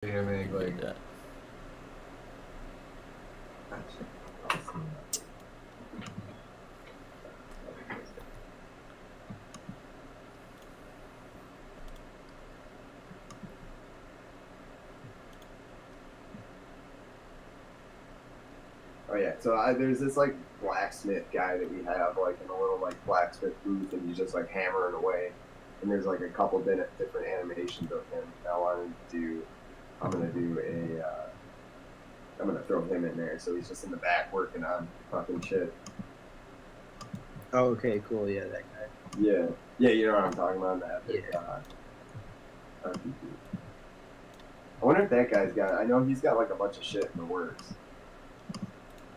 Yeah, make like that. Oh yeah, so there's this like blacksmith guy that we have like in a little like blacksmith booth, and he's just like hammering away. And there's like a couple different animations of him. I'm gonna do a. I'm gonna throw him in there, so he's just in the back working on fucking shit. Oh, okay, cool. Yeah, that guy. Yeah, you know what I'm talking about. That RPG. I wonder if that guy's got. I know he's got like a bunch of shit in the works.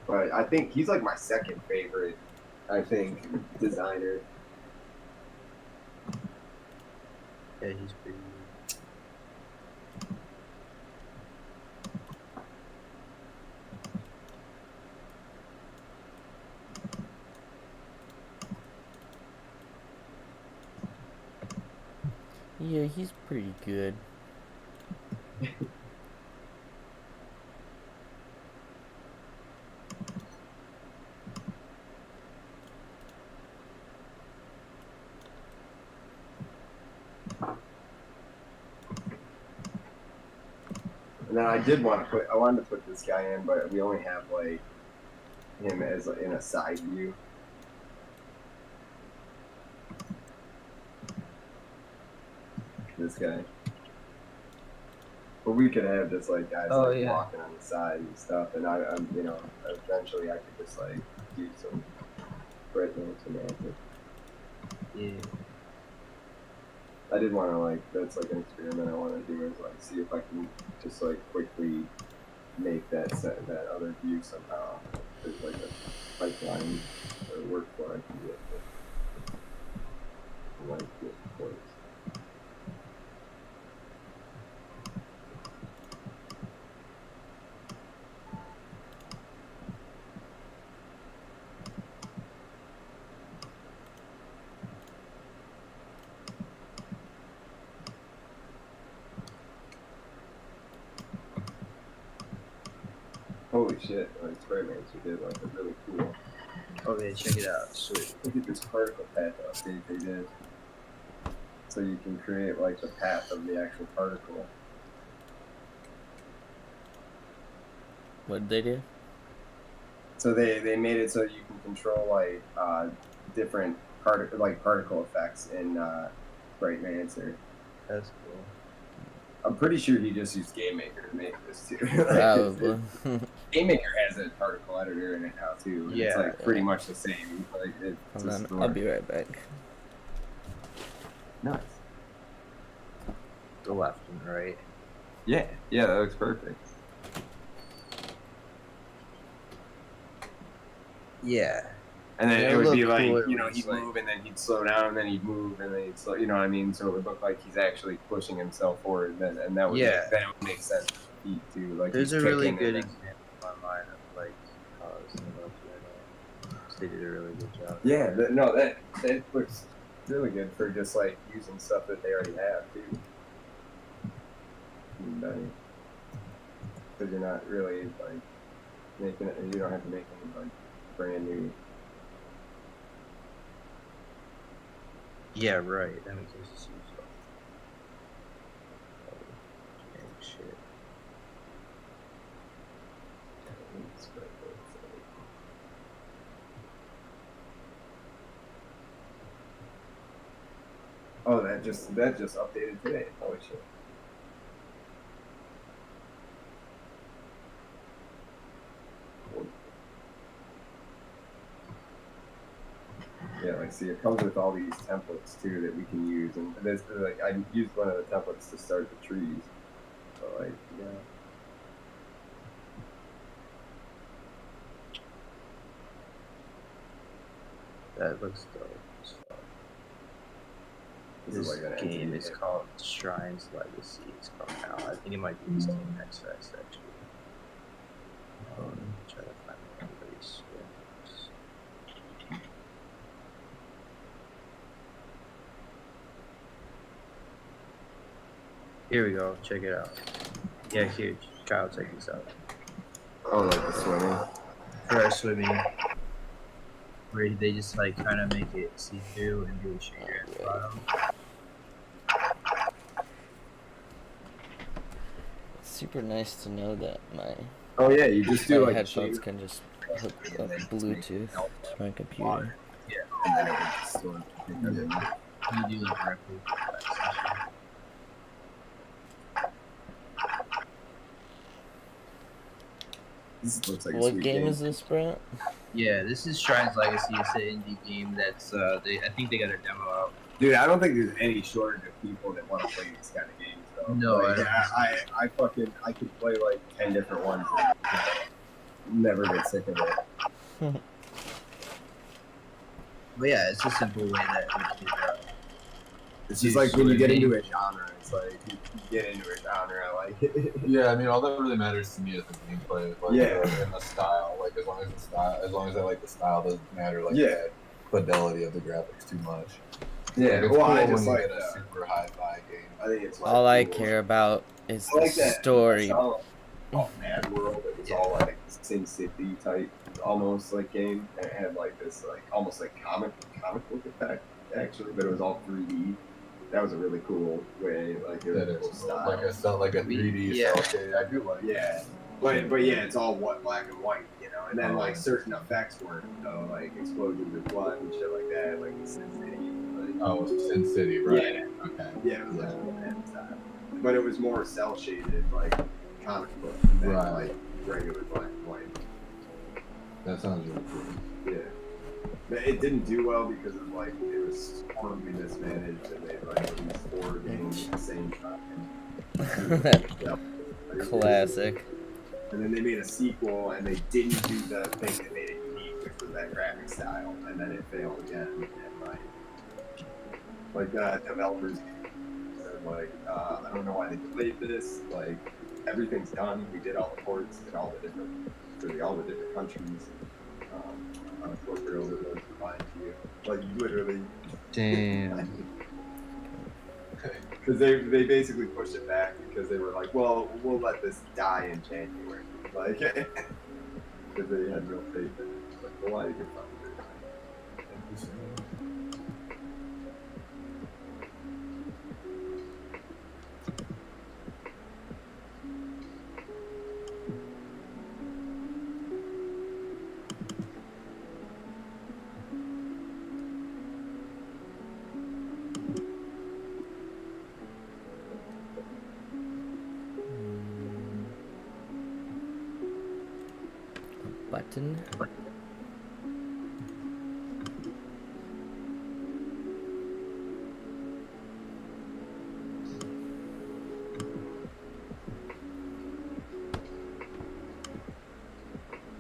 But I think he's like my second favorite, I think, designer. Yeah, he's pretty. Yeah, he's pretty good. And then I wanted to put this guy in, but we only have like him as in a side view. This guy. But we could have just like guys walking on the side and stuff, and I'm eventually I could just like do some breakdance and magic. Yeah. I did want to that's like an experiment I want to do is like see if I can just like quickly make that other view somehow. There's like a pipeline or workflow I can do it with. Like this place. Holy shit, like Spraymancer did like a really cool. Oh yeah, check it out. Sweet. Look at this particle path update they did. So you can create like the path of the actual particle. What did they do? So they made it so you can control like different particle effects in Spraymancer. That's cool. I'm pretty sure he just used GameMaker to make this too. Probably. GameMaker has a particle editor in it now too. And it's like pretty much the same. Like I'll be right back. Nice. The left and right. Yeah, that looks perfect. Yeah. And then it would be like, cooler he'd move and then he'd slow down and then he'd move and then he'd slow, you know what I mean? So it would look like he's actually pushing himself forward then, and that would make sense for feet too. Like there's a really good example online of like they did a really good job. Yeah, that looks really good for just like using stuff that they already have too. Because you're not really like making it, you don't have to make any like brand new. Yeah, right. That makes sense. Shit. Oh, that just updated today. Holy shit. Yeah, like see, it comes with all these templates too that we can use, and there's like I used one of the templates to start the trees. So like, yeah. That looks dope as fuck. This game is called Shrines Legacy. It's called now. I think it might be this game next fest actually. Try to find anybody's. Here we go. Check it out. Yeah, huge. Kyle, check this out. Oh, like the swimming. For our swimming, where they just like kind of make it see through and do a shader at the bottom. It's super nice to know that my, Oh yeah, you just do my like a headphones shape, can just hook up Bluetooth to my computer. and then it would just sort of pick that in. You do like directly. This looks like a What sweet game is this, bro? Yeah, this is Shrines Legacy. It's an indie game that's I think they got a demo out. Dude, I don't think there's any shortage of people that want to play these kind of games. Though. No, like, I don't. I could play like 10 different ones. And never get sick of it. But yeah, it's a simple way that we can It's just like when you get into a genre, it's like you get into a genre, like Yeah, I mean, all that really matters to me is the gameplay, like, Yeah. and the style. Like, as long as I like the style, doesn't matter. Like, Yeah. the fidelity of the graphics too much. yeah. Like, it's Well, cool I when just you like get a super high-fi game. I think it's like All I cool. care about is I the like that story. Oh, Mad World. It was all like Sin City type, almost like game. And it had like this like almost like comic book effect actually, but it was all 3D. That was a really cool way. Like it was That a cool is style. like a 3D Yeah. cell shaded. I do like. Yeah, but yeah, it's all black and white, you know. And then like certain effects weren't, though, like explosions of blood and shit like that, like the Sin City. Like, Oh, Sin City, right? Yeah. Okay. yeah, it was like that style. But it was more cell shaded, like comic book, than Right. like regular black and white. That sounds really cool. Yeah. But it didn't do well because of like it was horribly mismanaged and they like released 4 games at the same time. Yeah. Classic. And then they made a sequel and they didn't do the thing that made it unique, which was that graphic style, and then it failed again. And developers said like, I don't know why they delayed this. Like everything's done. We did all the ports in all the different countries. Corporate overload lying to you. Like literally. Damn. Because they basically pushed it back because they were like, well, we'll let this die in January. Like, because they had real faith in it. Like, well, why did you fucking Button.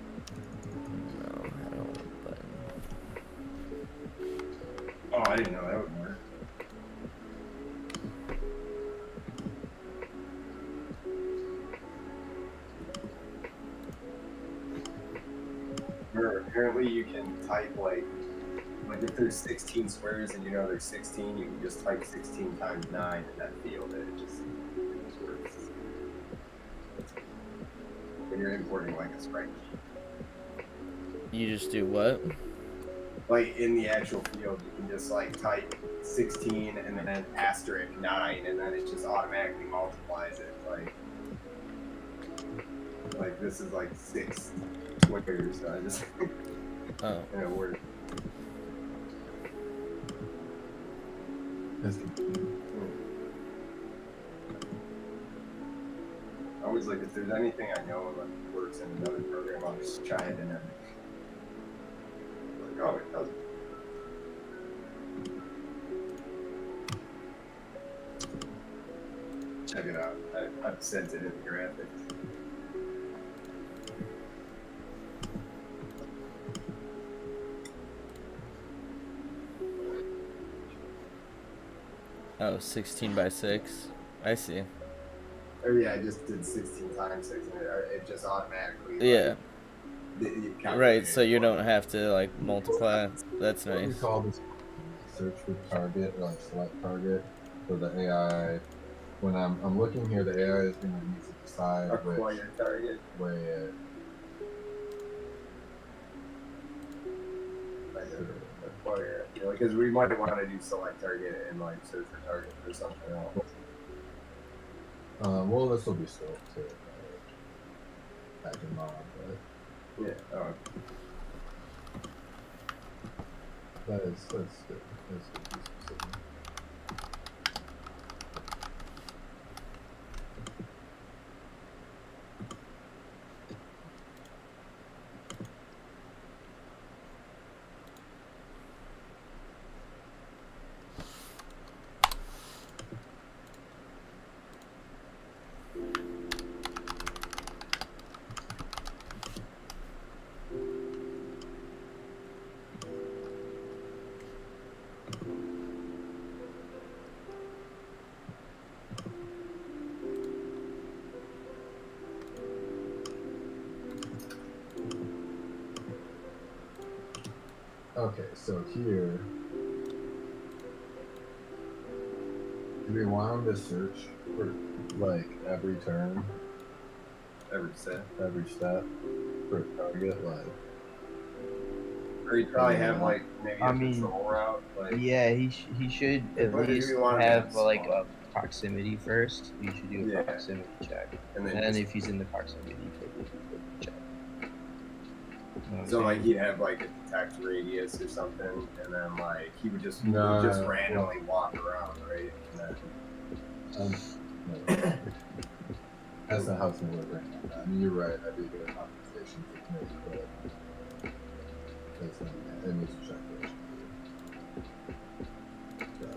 No, I don't want a button. Oh, I didn't know that would work. Apparently you can type like if there's 16 squares and you know there's 16, you can just type 16 times 9 in that field and it just works. When you're importing like a spreadsheet. You just do what? Like in the actual field, you can just like type 16 and then asterisk 9 and then it just automatically multiplies it. Like this is like 6 squares, so I just Oh. and it works. I always like if there's anything I know that works in another program, I'll just try it and then like, oh, it doesn't. Check it out. I've sent it in the graphics. Oh, 16 by 6. I see. Oh yeah, I just did 16 times 6 and it just automatically. Yeah. You Right, so you don't have to like multiply. That's What do you nice. call this? Search for target or like select target for the AI when I'm looking here, the AI is going to need to decide which Acquire target. way it. Acquire. You know, because we might want to do select target and like search for target for something else. Well, this will be still to back in mod, but Yeah. Oh, that's good. That's good. Okay, so here, do we want him to search for like every turn, every set. every step for a target? Like, Or he'd probably have like maybe a I mean, patrol route. Like, Yeah, he should at What do least you want have to like spawn? a proximity first. You should do a Yeah. proximity check, and and then then just- if he's in the proximity, take the check. You know what I'm so like saying? he'd have like a detect radius or something, and then like he would just No, randomly walk around, right? And then, no, that's not how it's gonna work right now. I mean, you're right. That'd be a good optimization to make, but that's not. It needs to check first. So,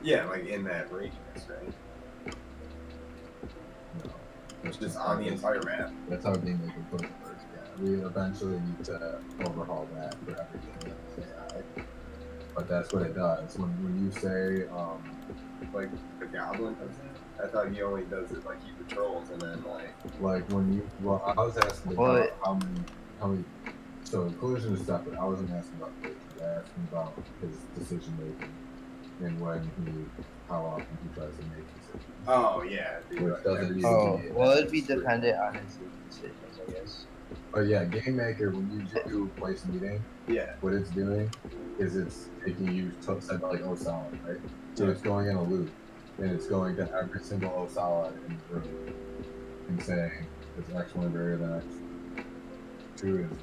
yeah, like in that radius, right? no, It's just on the entire map. That's how they make it put it first. Yeah, we eventually need to overhaul that for everything that's AI. But that's what it does. When you say, Like the goblin does it. I thought he only does it like he patrols, and then like when you, well, I was asking Well, about how many, so collision is separate. I wasn't asking about collision. I was asking about his decision making and how often he tries to make decisions. oh yeah, dude, Which like, doesn't every need single- Oh, be- well, it'd be dependent on his decisions, I guess. But yeah, Game Maker, when you do place meeting, yeah, what it's doing is it's taking you to set like Osala, right? So it's going in a loop, and it's going to every single Osala in the room and saying, is X1 greater than X2? Is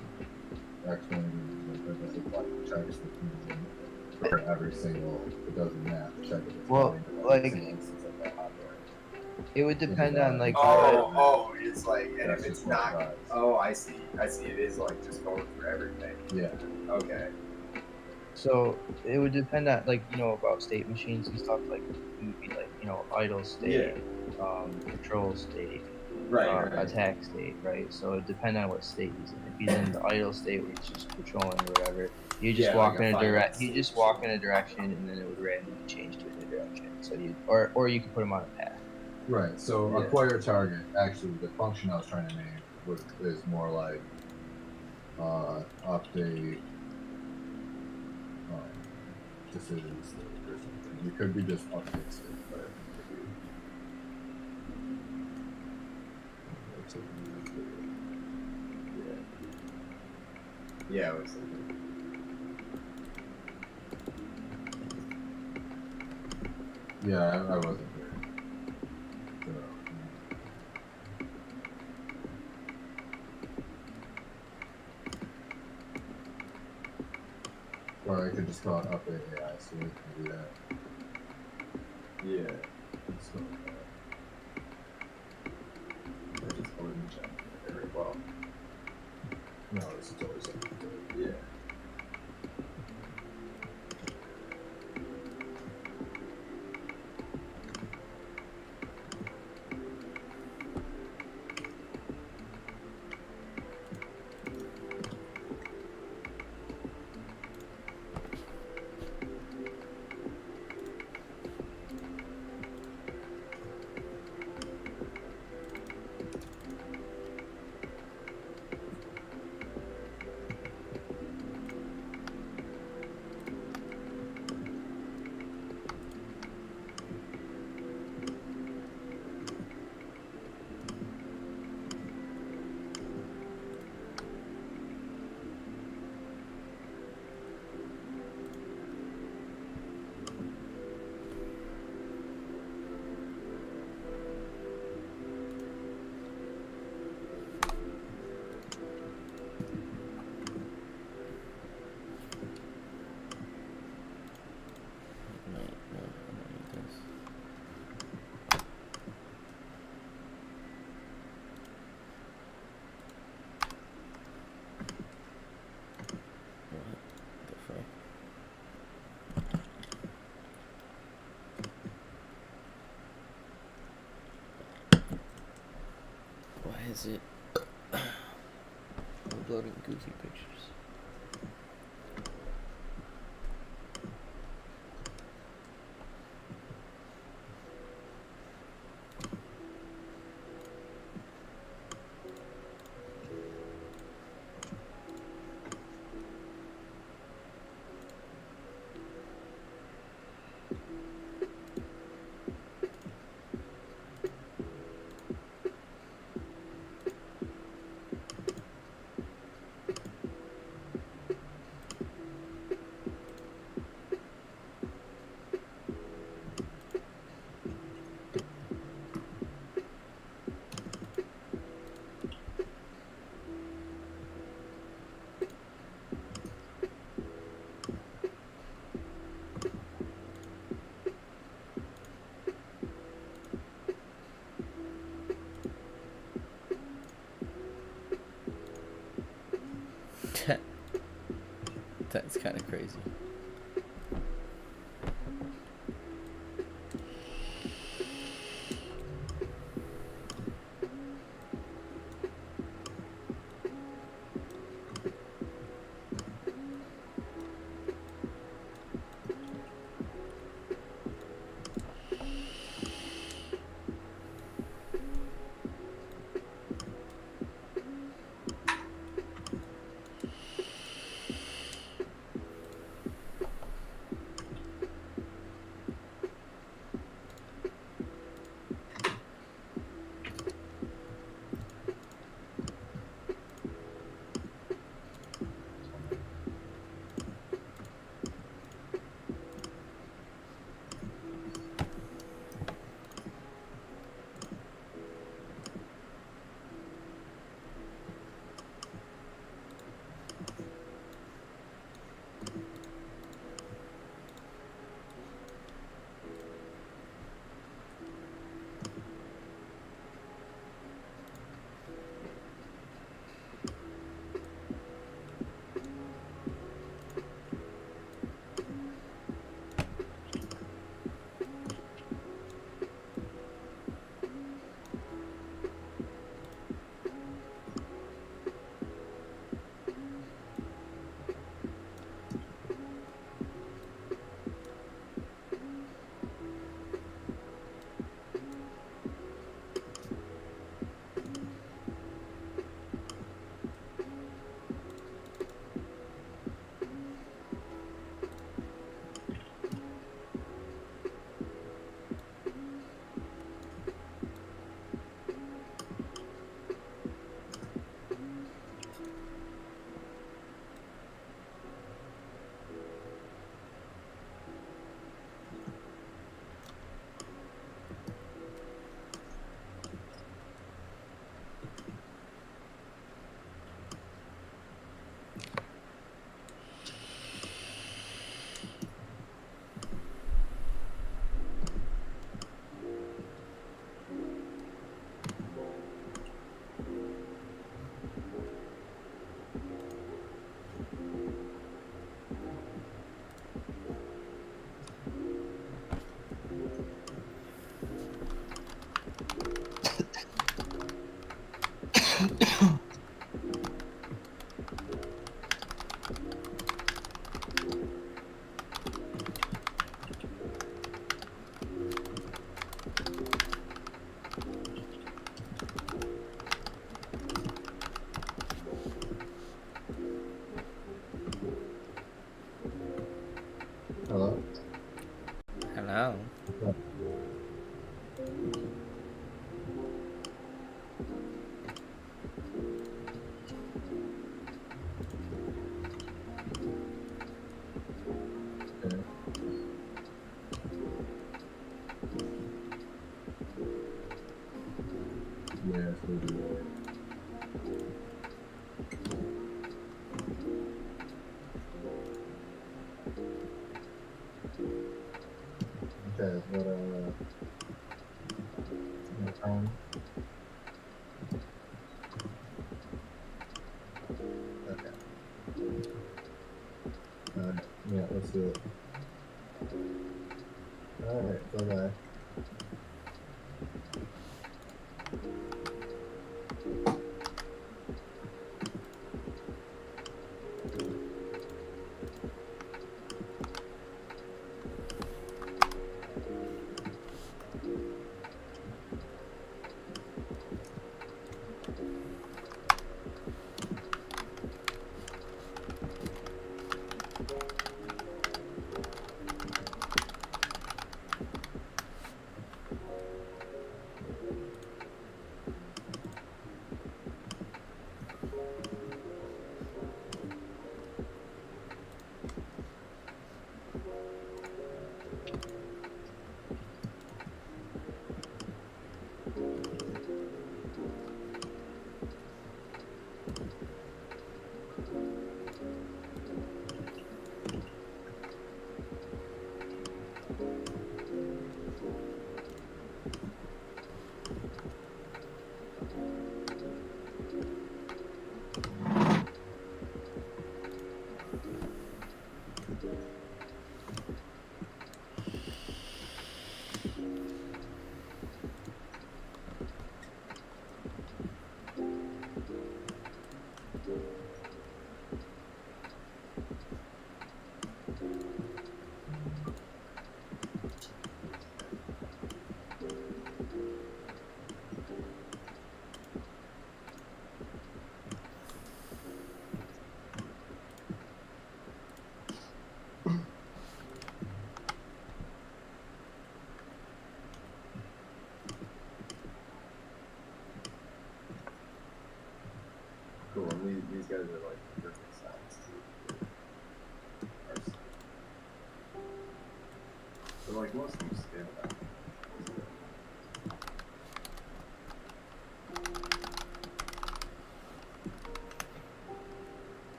X1 greater than like checks the fusion for every single, it doesn't match, check it. Well, like, instance of that hot there. It would depend on like. oh, it's like, and That's if it's just what it not, does. oh, I see. It is like just going through everything. Yeah. Okay. So it would depend on like about state machines and stuff like it would be like idle state, control state, Right. attack state, right? So it depends on what state he's in. If he's in the idle state, which is patrolling or whatever, you just Yeah, walk like a in a final direct. You state. just walk in a direction, and then it would randomly change to a new direction. So you or you could put him on a path. Right. So Yeah. acquire target. Actually, the function I was trying to name is more like update decision state or something. It could be just update state, but it could be. Yeah, I was thinking. Yeah, I wasn't here. So, or I could just call it update AI, so we can do that. Yeah. So, Or just Odin check. Very well. no, this is always something to do. Yeah. is it? Uploading goofy pictures. That's kind of crazy. Hello? Hello. Okay. Yes, we'll do that. Okay, what, okay. Alright, yeah, let's do it. Alright, bye-bye. Cool. And these guys are like perfect size too. So like most of them scale down.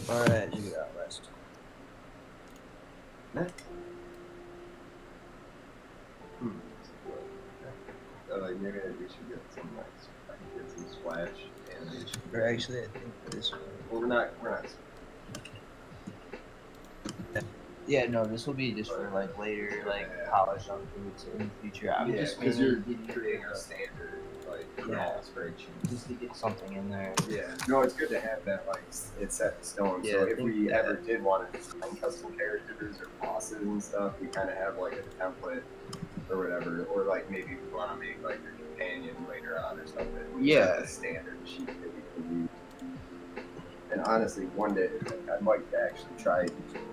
Alright, you got rest. Like maybe we should get some like I can get some splash animation. Or actually, I think this one. Well, we're not. Yeah, no, this will be just for like later, like polish on boots in the future. I'm Yeah, just because mainly you're getting creating rid a of- standard like Yeah. spreadsheet. just to get something in there. Yeah. No, it's good to have that like it's set in stone. Yeah, so I if think we that- ever did want to design custom characters or bosses and stuff, we kind of have like a template or whatever, or like maybe we want to make like a companion later on or something. We have Yeah. a standard sheet that we can use. And honestly, one day I'd like to actually try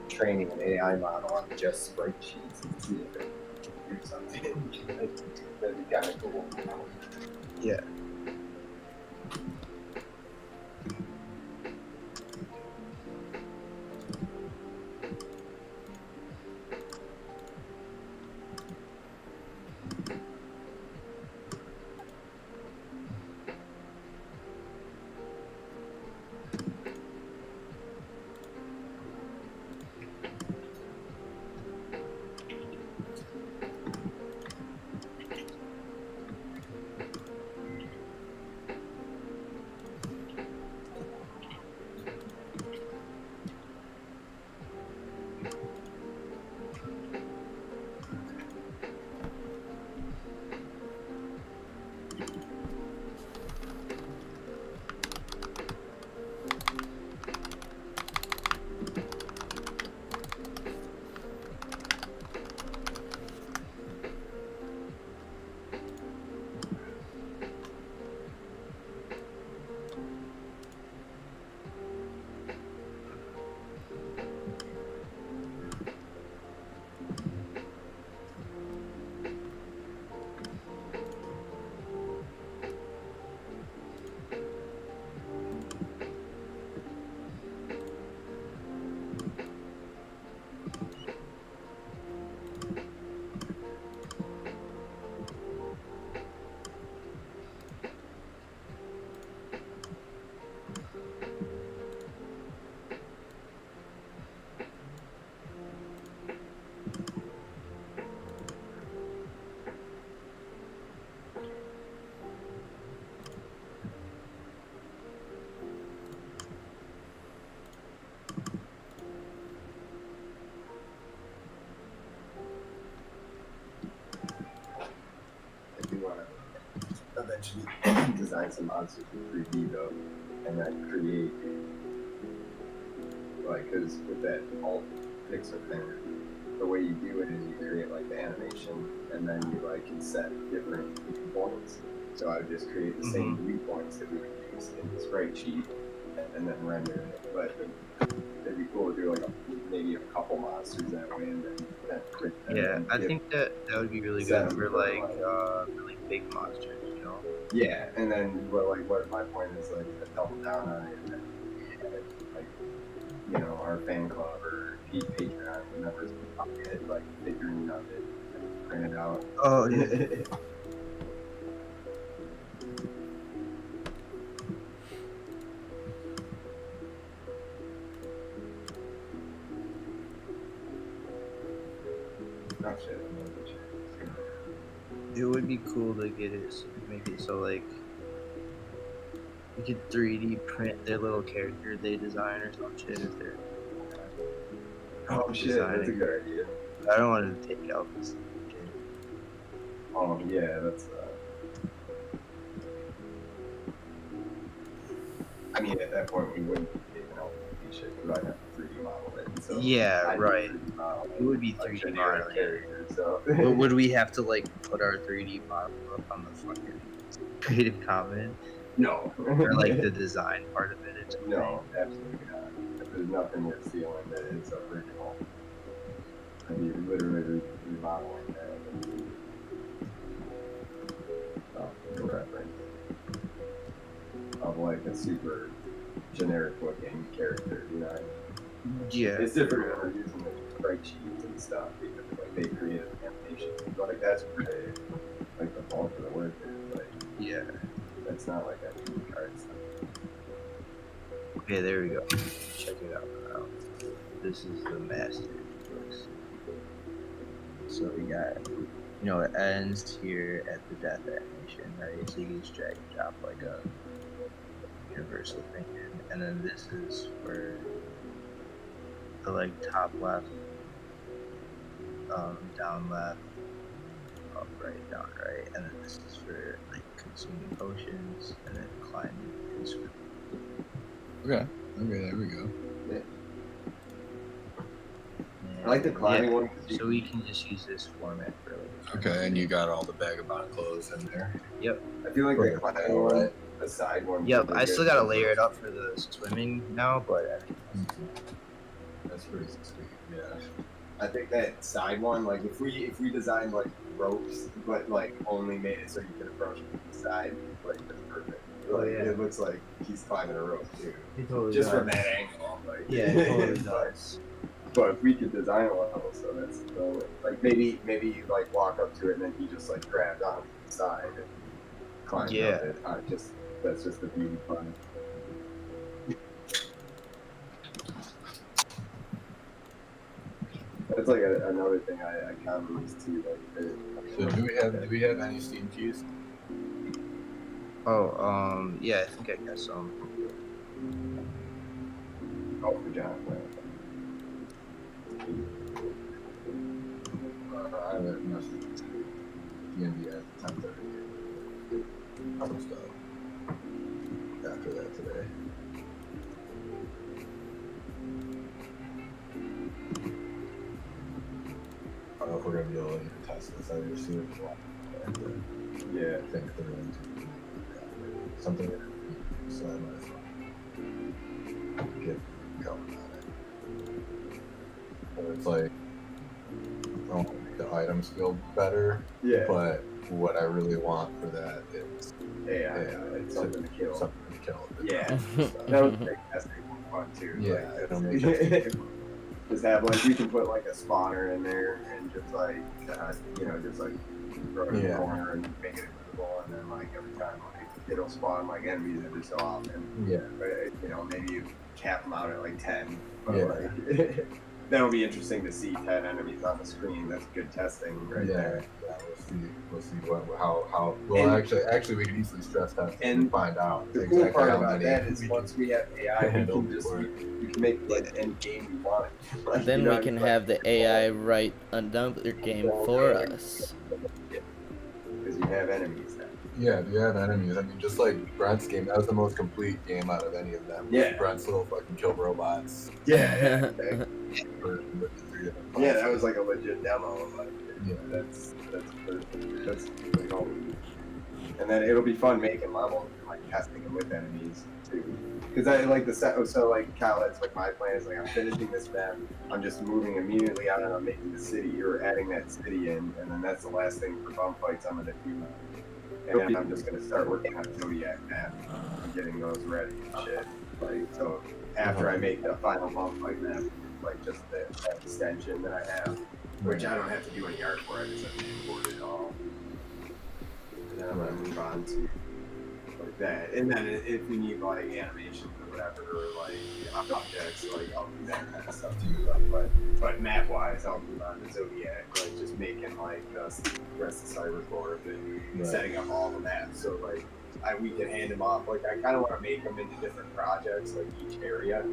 training an AI model on just spreadsheets and see if it can do something. That'd be kind of cool. Yeah. I do want to eventually design some monsters in 3D though, and then create like because with that alt pixel thing, the way you do it is you create and then you like can set different viewpoints. So I would just create the same viewpoints that we would use in the sprite sheet, and then render it. But it'd be cool to do like maybe a couple monsters that way, and then print them. Yeah, and I give- think that would be really Set good them for for, like like- really big monsters, you know. Yeah, and then what my point is like to double down on it, and then we had, like, you know, our fan club or Patreon members would get like figuring of it, and print it out. Oh yeah. Oh, shit. It would be cool to get it, make it so like you could 3D print their little character they design or some shit if they're. Oh shit, that's a designing. good idea. I don't want to take out this. Oh yeah, that's. I mean, at that point, we wouldn't be taking out the shit because I'd have to 3D model it. So Yeah, I'd right. 3D model It would be a 3D generic modeling. character, so. But would we have to like put our 3D model up on the fucking Creative Commons No. or like the design part of it? It's No, absolutely not. If there's nothing you're stealing that is original. I mean, literally remodeling that. Oh, reference. Of like a super generic looking character, you know? Yeah. It's different when we're using the sprite sheets and stuff because like they created animations. Like that's where they, like the bulk of the work is. Like Yeah. that's not like a card stuff. Okay, there we go. Check it out now. This is the master. So we got, you know, it ends here at the death animation, right? So you can just drag and drop like a universal thing in. And then this is for the like top left, down left, up right, down right. And then this is for like consuming potions and then climbing and swimming. Okay, there we go. I like the climbing Yeah, one. 'cause you so we can just use this format for like. Okay, and you got all the vagabond clothes in there. I feel like the Right. climbing one, the side one. Yep, would be I good still gotta for- layer it up for the swimming now, but That's pretty sweet. Yeah. I think that side one, like if we designed like ropes, but like only made it so you could approach from the side, like that's perfect. Oh, Like yeah. it looks like he's climbing a rope too, it totally just from that angle. Like Yeah, it totally but- does. But if we could design a level, so that's like maybe you like walk up to it and then he just like grabs on the side and climbs Yeah. up it. That's just the beauty fun. That's like another thing I commonly see like. So do we have any Steam keys? Oh, yeah, I think I got some. Oh, for John. I have it messaged to D&D at 10:30. Other stuff. After that today. I don't know if we're gonna be able to even test this. I just see if we want to. Yeah. I think they're going to something so I might as well get going on it. And it's like I want to make the items feel better, Yeah. but what I really want for that is Yeah. It's something to kill. something to kill. Yeah. That would make testing fun too. Yeah, like, it'll make it just have like we can put like a spawner in there and just like just like throw it in the Yeah. corner and make it invisible, and then like every time like it'll spawn like enemies every so often. Yeah. But maybe you cap them out at like 10. But Yeah. like that'll be interesting to see 10 enemies on the screen. That's good testing right there. Yeah, we'll see how well And- actually we can easily stress test and and find out The cool part how about many that is we once we have AI, we handle can just before. you can make like any game you want. Like, Then you know, we can like, have the AI write another game for us. because you have enemies now. Yeah, you have enemies. I mean, just like Brent's game, that was the most complete game out of any of them. Yeah. Brent's little fucking kill robots. Yeah, for the 3 different yeah, that classes. was like a legit demo. Like, Yeah. That's perfect. That's like all. And then it'll be fun making levels and like testing it with enemies too. Because I like the set. So like Kyle, that's like my plan is like I'm finishing this map. I'm just moving immediately out and I'm making the city or adding that city in, and then that's the last thing for bum fights I'm gonna do. And then I'm just gonna start working on Zodiac map and getting those ready and shit. Like so, after I make the final bum fight map, like just that extension that I have, which I don't have to do any art for. I just have to import it all. And then I'm gonna move on to like that. And then if we need like animations or whatever, or like objects, like I'll do that kind of stuff too. But map wise, I'll move on to Zodiac, like just making like the rest of Cybercore and setting up all the maps. So like we can hand them off. Like I kind of want to make them into different projects, like each area.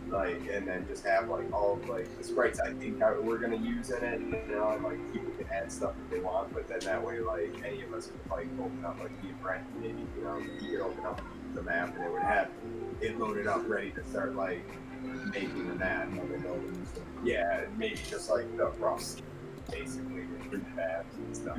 Like and then just have like all of like the sprites I think we're gonna use in it, you know, and like people can add stuff if they want, but then that way like any of us could like open up like be a friend maybe, you know, you could open up the map and it would have it loaded up ready to start like making the map. Yeah, maybe just like the rough basically with the maps and stuff.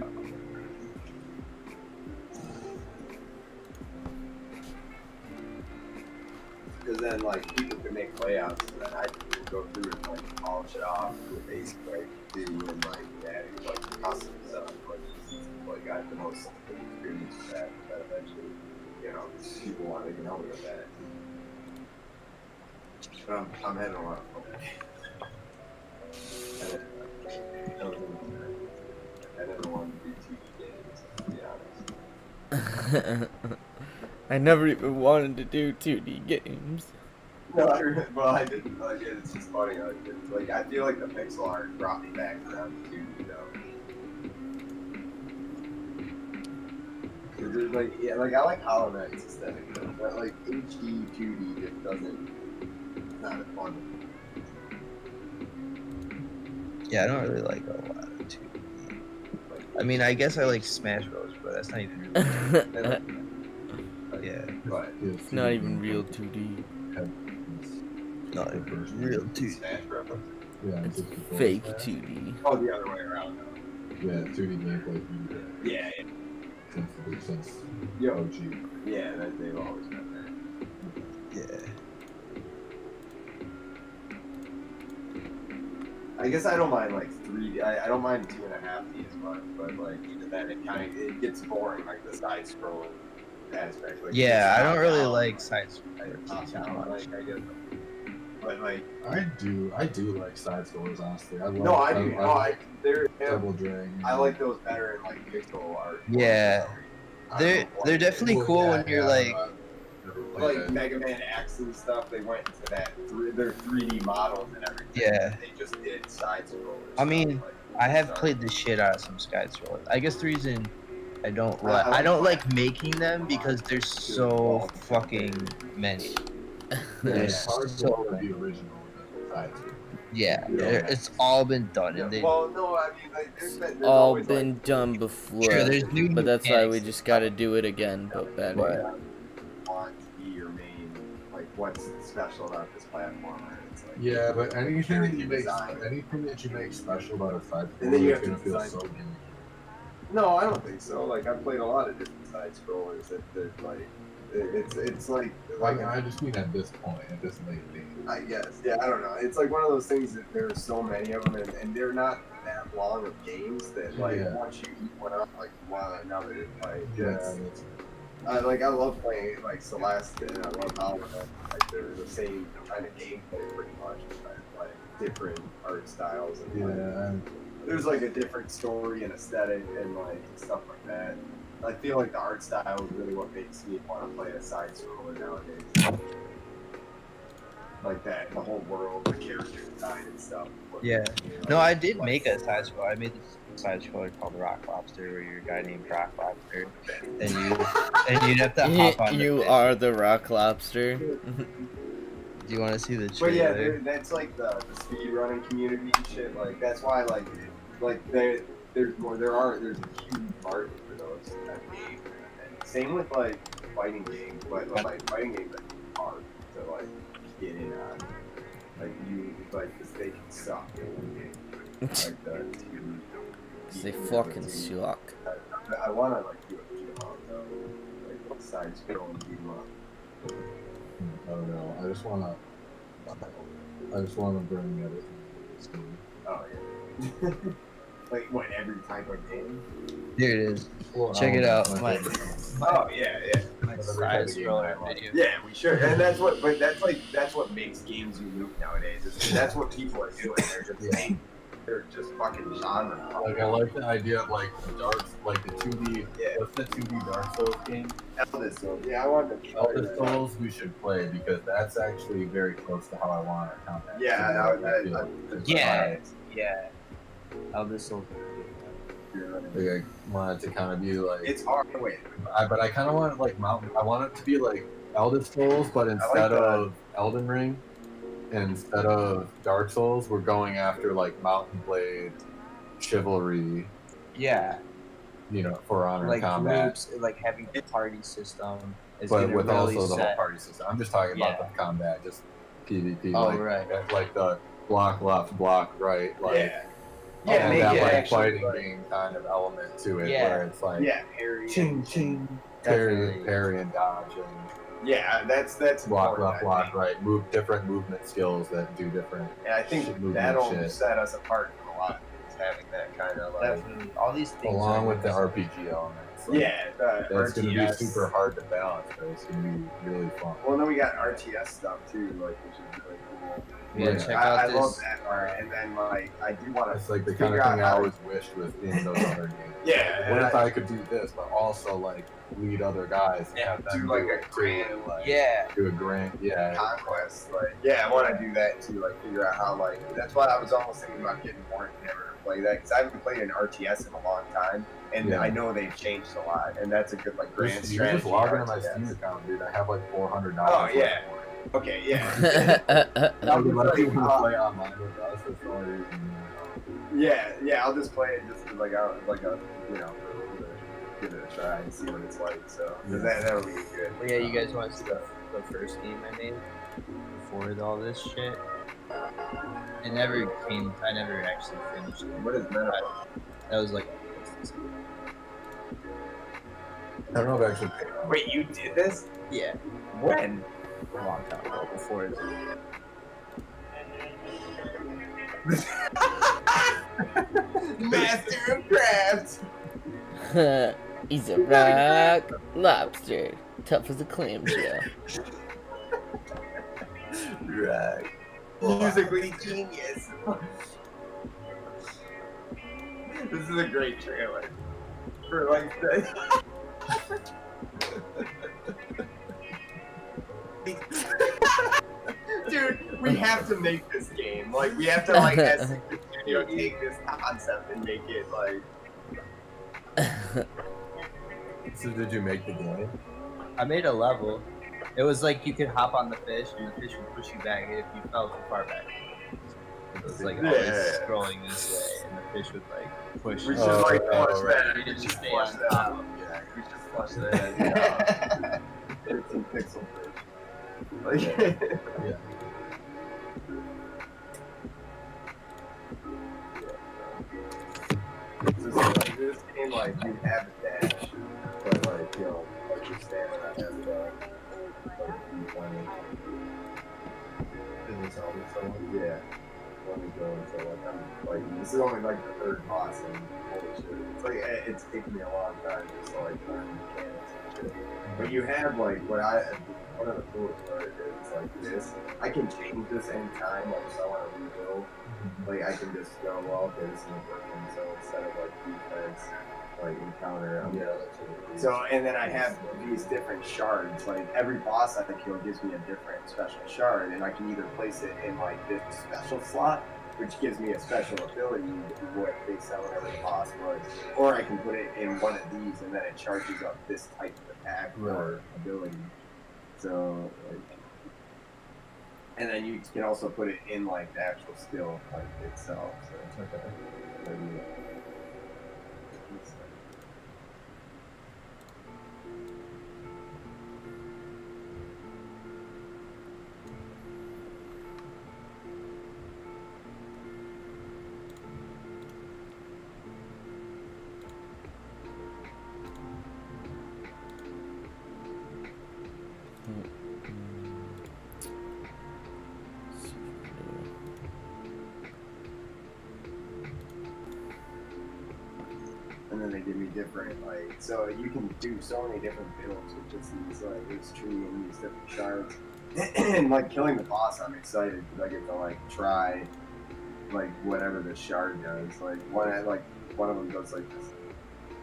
Because then, like, people can make layouts, and then I can go through and, like, polish it off with basic, like, do, and, like, adding, like, custom stuff. Like, I have the most experience with that, but eventually, you know, people want to get over with that. But I'm having a lot of fun. I never wanted to do TV games, to be honest. I never even wanted to do 2D games. No, I didn't. Like, it's just funny. Like, it's like I feel like the pixel art brought me back around to 2D though. 'Cause there's like, yeah, like I like Hollow Knight's aesthetic though, but like HD 2D just doesn't. It's not as fun. Yeah, I don't really like a lot of 2D. I mean, I guess I like Smash Bros, but that's not even really. Yeah, But It's not even real 2D. not even real 2D. Smash Bros. Yeah, It's 64 fake Smash. 2D. Oh, the other way around though. Yeah, 2D gameplay Yeah, yeah, since Yo. OG. yeah. They've always been there. Yeah. I guess I don't mind like 3D. I don't mind 2.5D as much, but like even then it gets boring like the side scrolling aspect. Like, Yeah, it's I don't top really down, like side like, top scrollers down, too much. like I guess. But like I do like side scrollers, honestly. I love, no, I do. They're Double Dragon. I like those better in like pixel art. Yeah. I They're don't know they're why. definitely cool when you're like, never played Like that. Mega Man X and stuff. They went into that. They're 3D models and everything. Yeah. They just did side scrollers. I mean, like, I have sorry. played the shit out of some side scrollers. I guess the reason I don't I like I don't like making them because there's so fucking many. Yeah, There's it's hard to so go with many. the original with the side scroller. Yeah, Yeah. it's all been done, Yeah, and they well, no, I mean, like, there's All always, been like, done before. Sure, there's new But that's why we mechanics. just gotta do it again, but better. want to be your main, like, what's special about this platform? And it's like, Yeah, but anything that you make, design. anything that you make special about a side And then you scroller have is to gonna feel design- so good. No, I don't think so. Like, I've played a lot of different side scrollers that like, it's like, Like, I just mean at this point, at this late game. I guess. Yeah, I don't know. It's like one of those things that there's so many of them, and they're not that long of games that, like, Yeah. once you eat one up, like, you want another. Like, Yeah, it's, that's, I love playing, like, Celeste, and I love Hollow Knight. Like, they're the same kind of gameplay, pretty much, but, like, different art styles. And, like, yeah. there's, like, a different story and aesthetic and, like, stuff like that. I feel like the art style is really what makes me want to play a side scroller nowadays. Like that, the whole world, the character design and stuff. Yeah. No, I did make a side scroller. I made this side scroller called Rock Lobster, where you're a guy named Rock Lobster, and you'd have to hop on. You the fish. are the rock lobster. Do you want to see the But yeah, trailer? that's like the speed running community and shit. Like that's why there's a huge market for those kind of games. And same with like fighting games, but like fighting games are hard to like get in on. Like you like they can suck in one game. Like the 'Cause they keep them fucking team. suck. I want to like do a beat 'em up though, like side scroll and beat 'em up. I don't know. I just wanna bring everything to this game. Oh yeah. Like what, every type of game? Here it is. Well, Check it out. my My, favorite. Oh yeah, yeah. my Every side type of game scroller I like. video. Yeah, we should. And that's what, but that's what makes games unique nowadays. That's what people are doing. They're just fucking genre. Like I like the idea of like the dark, like the 2D. Yeah. What's the 2D Dark Souls game? Eldest Souls. Yeah, I wanted to try Elder that. Souls we should play because that's actually very close to how I want our combat. Yeah, to be. I feel. Yeah. Yeah. Elder Souls. Like I want it to kind of be like, It's hard. Wait, but I kind of want it like Mountain. I want it to be like Elder Souls, but instead that. of Elden Ring, and instead of Dark Souls, we're going after like Mountain Blade, Chivalry, Yeah. you know, For Honor Like combat. groups, like having a party system is But gonna with really also the whole set. party system. I'm just talking about Yeah. the combat, just PvP. Oh, like, right. Like the block left, block right. Like, yeah. and Yeah, make that it like actually, fighting like- game kind of element to it, Yeah. where it's like Yeah, parry. ching ching, parry, Definitely. parry and dodge, and Yeah, that's block important, left, I block think. right. Move different movement skills that do different. And I think movement that'll shit. set us apart from a lot of things, having that kind of like. Definitely. All these things. Along are with the really- RPG elements. Like, Yeah, the that's going to be RTS. super hard to balance, but it's going to be really fun. Well, then we got RTS stuff too, like which is really cool. Yeah, Yeah. check I out love this. that part, and then like I do want to. It's like the kind of thing I always wished within those other games. Yeah, What and if I could do this, but also like lead other guys and Yeah, have them do like do a it too, grand, like, Yeah. do a grand, yeah. conquest. Like, yeah, I want to do that too. Like, figure out how. Like, that's why I was almost thinking about getting Warren Hammer to play that because I haven't played an RTS in a long time, and Yeah. I know they've changed a lot, and that's a good like grand You strategy. just log into my RTS. Steam account, dude. I have like $400. Oh, yeah. Okay, yeah. I would I'll like just, you to like, play online with us. That's the only reason. yeah, I'll just play it just as like a you know, give it a try and see what it's like. So 'cause that would be good. Well, yeah, you guys want to see the first game I made before all this shit? It never came. I never actually finished it. What is that? That was like. I don't know if I actually paid. Wait, you did this? Yeah, When? a long time ago. Before it. Master of Crafts. He's a rock lobster, tough as a clamshell. Right. Musically genius. This is a great trailer for like the. Dude, we have to make this game. Like, we have to like as a studio take this concept and make it like. So did you make the game? I made a level. It was like you could hop on the fish, and the fish would push you back if you fell too far back. It was like always Yeah. scrolling this way, and the fish would like push. We you. should like flush right. that. You We just should stay flush on that top. out. Yeah, we should flush that. 13 pixel fish. Like, Yeah. so like this game, like you have a dash, but like you know, like your stamina has to like be plenty. Is this all this someone? Yeah. Let me go until like I'm like this is only like the third boss and holy shit. It's like it's taken me a long time just to like learn mechanics and shit. But you have like one of the coolest part is like this. I can change this anytime, like if I want to rebuild. Like I can just go, well, okay, this isn't working, so instead of like defense, like encounter, I'm Yeah, that's what so, and then I have these different shards. Like every boss I kill gives me a different special shard, and I can either place it in like this special slot, which gives me a special ability based on whatever the boss was, or I can put it in one of these, and then it charges up this type of attack or ability. So, like, and then you can also put it in like the actual skill like itself. So, maybe- and then they give me different like. So you can do so many different builds with just these like this tree and these different shards. And like killing the boss, I'm excited because I get to like try like whatever the shard does. Like one of them does like this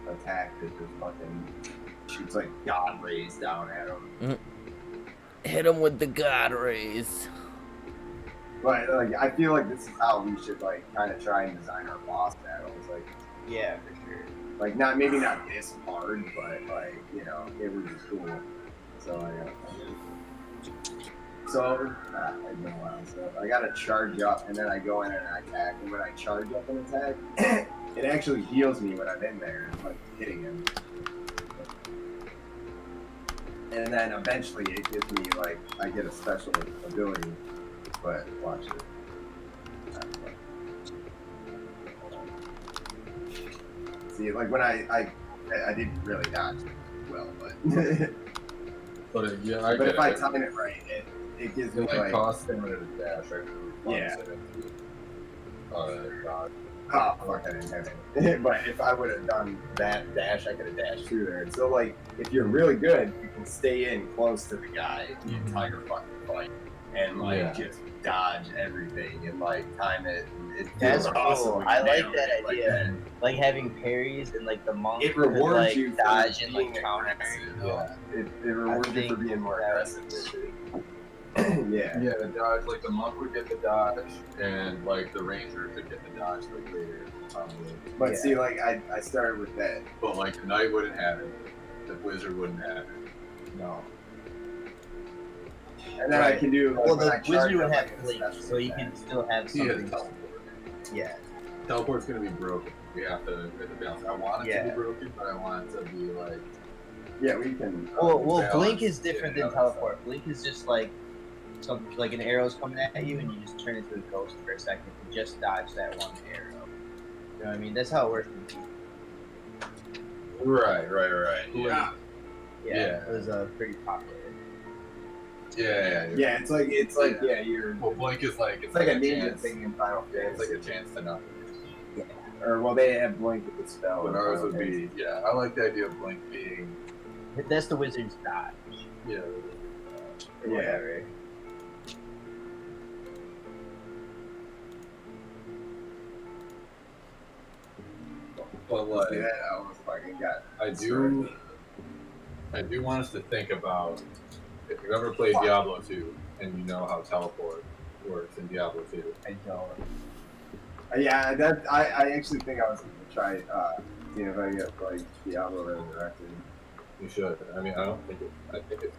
attack that just fucking shoots like god rays down at him. Hit him with the god rays. But like I feel like this is how we should like kind of try and design our boss battles. Like Yeah, for sure. like not maybe not this hard, but like you know it would be cool. So I gotta charge up and then I go in and I attack. And when I charge up and attack, it actually heals me when I'm in there, like hitting him. And then eventually it gives me like I get a special ability. But watch it. See, like when I didn't really dodge well, but But yeah, I but get if I it. time it right, it gives me It like like costs stamina to dash. I Yeah. God. oh fuck I didn't have it. But if I would have done that dash, I could have dashed through there. And so like if you're really good, you can stay in close to the guy the entire fucking fight and like Yeah. just dodge everything and like time it. It That's feels cool. awesome when I you like nail that it idea. Like having parries and like the monk It could, rewards like, you for dodge and being like counter. aggressive. Yeah. It rewards you for think being more that aggressive. was- Yeah. Yeah, the dodge, like the monk would get the dodge, and like the ranger could get the dodge like later. But Yeah. see, like I started with that. But like the knight wouldn't have it, the wizard wouldn't have it. No. And then I Right. can do. Like, Well, when the I charge wizard would up, have I can blink, special so you attack. can still have He has something. teleport. Yeah. Teleport's gonna be broken. We have to balance. I want it to Yeah. be broken, but I want it to be like. Yeah, we can. Well, balance blink is different in than and out. teleport. Blink is just like something like an arrow's coming at you, and you just turn into a ghost for a second to just dodge that one arrow. You know what I mean? That's how it works. In TV. Right. Yeah. Yeah, it was pretty popular. Yeah. Yeah, it's like yeah, you're. Well, blink is like It's like a ninja chance. thing in Final Yeah, it's Fantasy. like a chance to not. Or well, they have blink with the spell. But in ours Final would be, yeah. I like the idea of blink being, That's the wizard's dodge. yeah. Or Yeah. whatever. But Fantasy. See like, that? I almost fucking got. I do want us to think about if you've ever played Diablo 2 and you know how teleport works in Diablo 2. I don't. Yeah, that I actually think I was gonna try seeing if I get like Diablo Resurrected. You should. I mean, I don't think it. I think it's.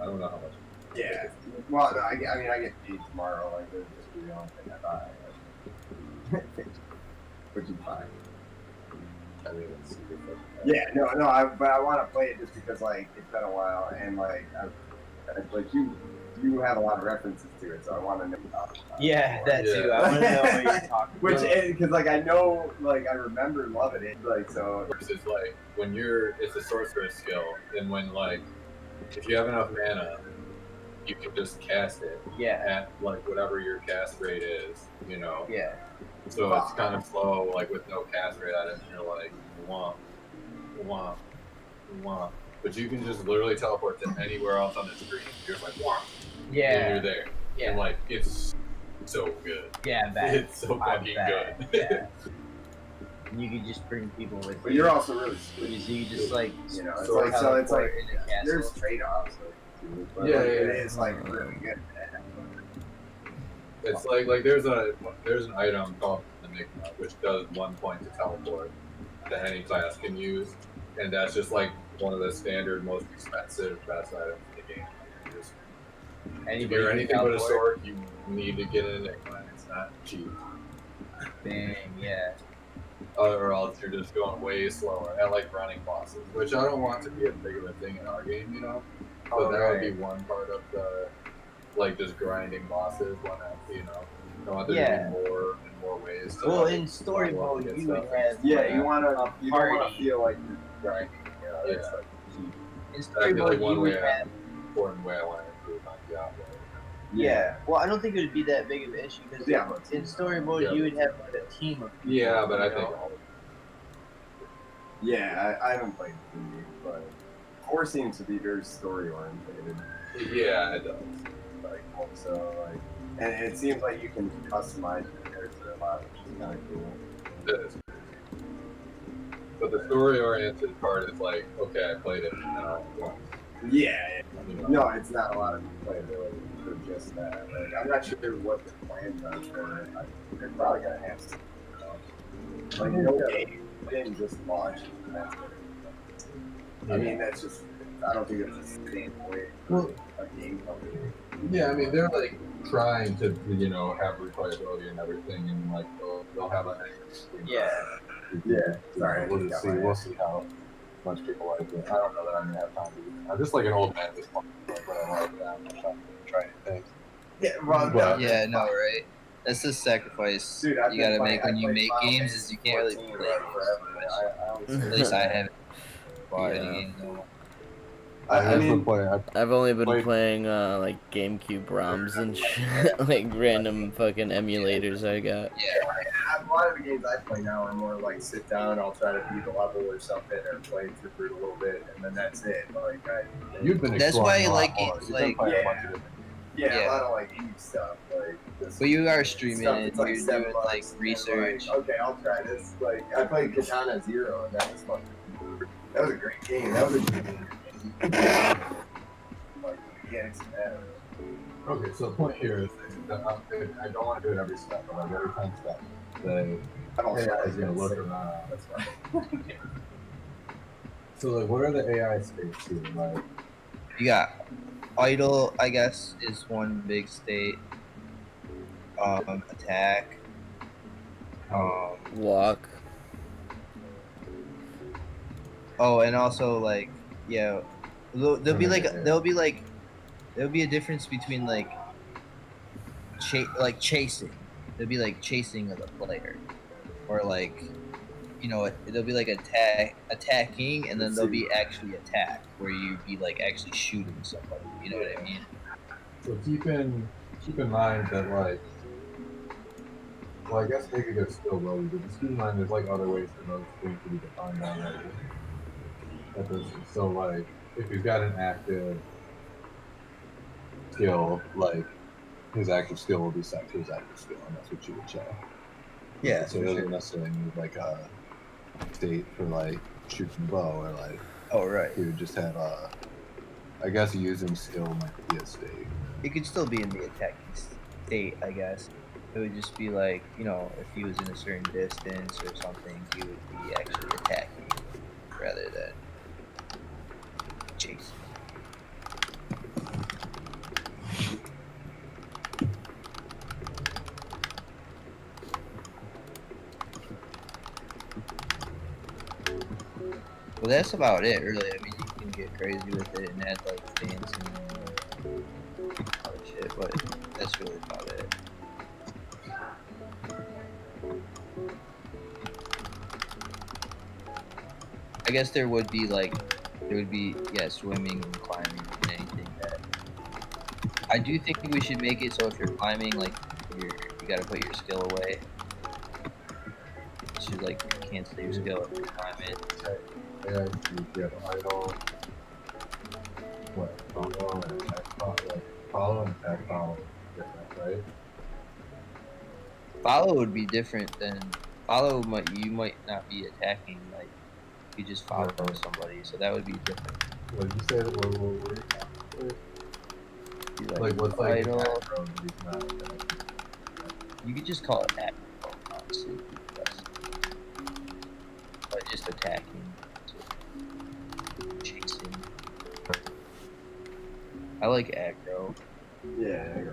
I don't know how much. Yeah. Well, no, I mean I get paid tomorrow. Like this just be the only thing I buy. Which is fine. I mean, it's super fun. Yeah, no, but I want to play it just because like it's been a while and like like you have a lot of references to it, so I want to know. Yeah, that Yeah. too. I want to know what you're talking Which, about. because like I know, like I remember loving it, like so. Versus like when you're, it's a sorcerer's skill, and when like if you have enough mana, you can just cast it Yeah, at like whatever your cast rate is, you know. yeah. So it's kind of slow, like with no cast rate at it, and you're like, womp, womp, womp. But you can just literally teleport to anywhere else on the screen. You're just like, womp, and Yeah, you're there. yeah, And like, it's so good. yeah, bad. It's so fucking bad. good. Yeah. And you can just bring people with But you. you're also really So sweet. you just like You know, it's So like so it's like teleport in the castle. there's trade-offs. But Yeah, like, yeah, it yeah. is like really good. It's like there's an item called Enigma which does 1 point to teleport that any class can use, and that's just like one of the standard most expensive best items in the game. You just, if Anybody you're can anything but a teleport. sword, you need to get an Enigma, and it's not cheap. Dang, yeah. Or else you're just going way slower at like running bosses, which I don't want to be as big of a thing in our game, you know. But that would be one part of the like just grinding bosses. One that you know, I want there to be more and more ways. To, Well, like, in story level up mode, and get you would stuff. have Yeah, like, you want to. You don't want party. to feel like you're grinding. You know, it's Yeah. like, in story That's like mode, one you would way have. important way I want to improve on Diablo. Yeah. Well, I don't think it would be that big of an issue because Yeah, but in story mode, Yeah. you would have like a team of people. Yeah, but I you think know? Yeah, I haven't played 3, but 4 seems to be very story oriented. Yeah, it does. Like also like, and it seems like you can customize your character a lot, which is kind of cool. That is crazy. But the story-oriented part is like, okay, I played it now once. Yeah, You know? no, it's not a lot of playability for just that. Like, I'm not sure what the plans are for it. They're probably gonna have some. Like, no game didn't just launch. And that's it. I mean, that's just. I don't think it's a sustainable way for a game company. Yeah, I mean, they're like trying to, you know, have replayability and everything, and like they'll have a Yeah. Yeah. Sorry, I We'll just see. got my We'll ass. see how much people like it. I don't know that I'm gonna have time to do it. I'm just like an old man at this point. Like, when I like that, I'm not trying to try new things. Yeah, well, But- Yeah, no, right? That's the sacrifice Dude, I've you gotta been make when playing- you I make played games Final is you can't really Fantasy play 14 forever. I always At least I haven't bought Yeah. any games no more. I mean, I've only been Played- playing like GameCube ROMs and shit, like random fucking emulators I got. a lot of the games I play now are more like sit down, I'll try to beat the level or something, or play through it a little bit, and then that's it. Like, You've been That's exploring why I a lot like more. games You've been like- playing a Yeah. bunch of different. yeah, Yeah. a lot of like indie stuff. Like, this But you are streaming stuff it, that's like you're $7 doing like and, research. Like, okay, I'll try this. Like, I played Katana Zero, and that was fun. That was a great game. That was a good game. Like, the mechanics of that. Okay, so the point here is that I don't want to do it every step, but like every 10 steps, they I don't AI is know. gonna look around. That's fine. So like, what are the AI states here? Like, You got idle, I guess, is one big state. Attack. Walk. Oh, and also like, yeah, there'll be a difference between like, chasing. There'll be like chasing of the player, or like, you know, there'll be like attacking, and then there'll be actually attack, where you be like actually shooting somebody. You know what I mean? so keep in mind that like, well, I guess maybe there's still those, but just keep in mind there's like other ways for those things to be defined already. So like, if you've got an active skill, like his active skill will be set to his active skill, and that's what you would check. Yeah. So it doesn't necessarily need like a state for like shooting a bow, or like Oh right. you would just have a. I guess using skill might be a state. It could still be in the attacking state, I guess. It would just be like, you know, if he was in a certain distance or something, he would be actually attacking rather than chasing. Well, that's about it, really. I mean, you can get crazy with it and add like dancing and other shit, but that's really about it. I guess there would be swimming and climbing and anything that. I do think we should make it so if you're climbing, like you gotta put your skill away. You should like cancel your skill if you're climbing. Yeah, you have idle. What? Follow and attack follow. Like, follow and attack follow is different, right? Follow would be different than you might not be attacking, like you just follow somebody, so that would be different. What did you say? What were you Be like, what's like idle. attack road that he's not attacking? You could just call it aggro, honestly. But just attacking, chasing. I like aggro. Yeah, I agree.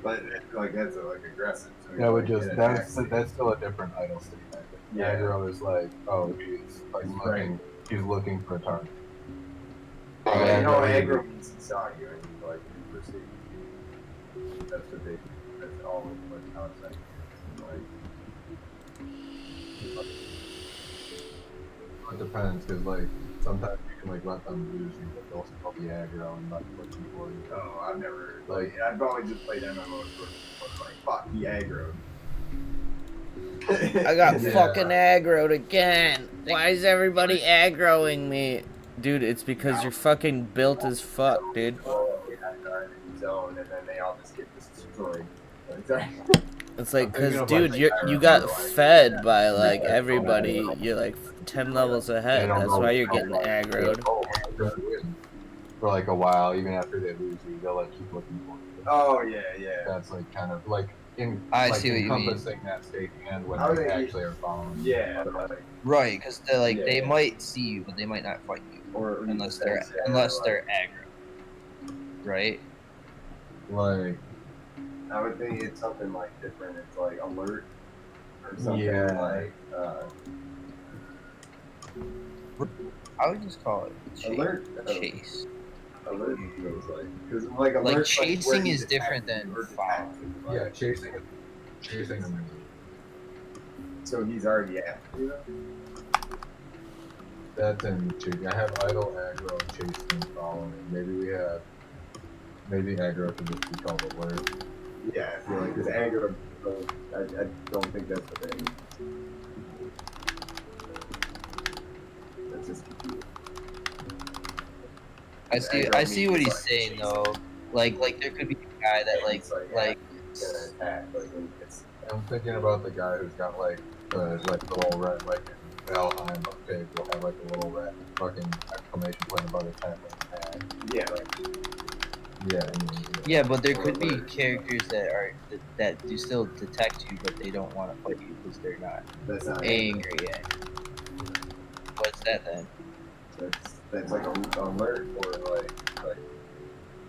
But like that's like aggressive. So Yeah, like, but just yeah, that's actually- that's still a different idle state. I think. Yeah. Aggro is like, oh, he's like Right. he's looking for a target. Yeah, you know, Aggro- aggro means he saw you and you like you perceive. That's what they. That's all what concept. Like, It depends, because like sometimes you can like let them lose you, but they'll still be aggro and not looking for you. oh, I've never like I've always just played MMOs where it's like fuck the aggro. I got Yeah. fucking aggroed again. Why is everybody aggroing me? Dude, it's because you're fucking built as fuck, dude. Zone, and then they all just get destroyed. Like, sorry. It's like, I'm thinking cause of, dude, like, you the got Iron Man, fed by like Yeah. everybody. You're like 10 levels They ahead. don't That's go- why you're don't getting like, aggroed. oh, we're gonna win for like a while, even after they lose you, they'll like keep looking for you. Oh yeah, yeah. That's like kind of like in I like see what you mean. encompassing that state and when How they they- actually are following. you. Yeah, like, Right, because they're like Yeah, they yeah. might see you, but they might not fight you or unless yeah, they're like, aggro. Right? Like I would think it's something like different. It's like alert or something Yeah. like I would just call it chase. alert. Chase. Alert feels like because like alert, Like chasing where is he different detects than or following. detects, like, yeah, chasing them. So he's already after you. That's in chasing. I have idle, aggro, chasing, following. Maybe aggro can just be called alert. Yeah, I feel like because anger. I don't think that's the thing. That's just confusing. I see what he's saying though. Like there could be a guy that like It's like like It's gonna attack. Like when it's I'm thinking about the guy who's got like the little red, like in Valheim, a pig will have like a little red fucking exclamation point above his head. Like, yeah, like yeah, I mean, yeah, but there could be characters that do still detect you, but they don't want to fight you because they're not that's not angry yet. What's that then? That's like a alert or like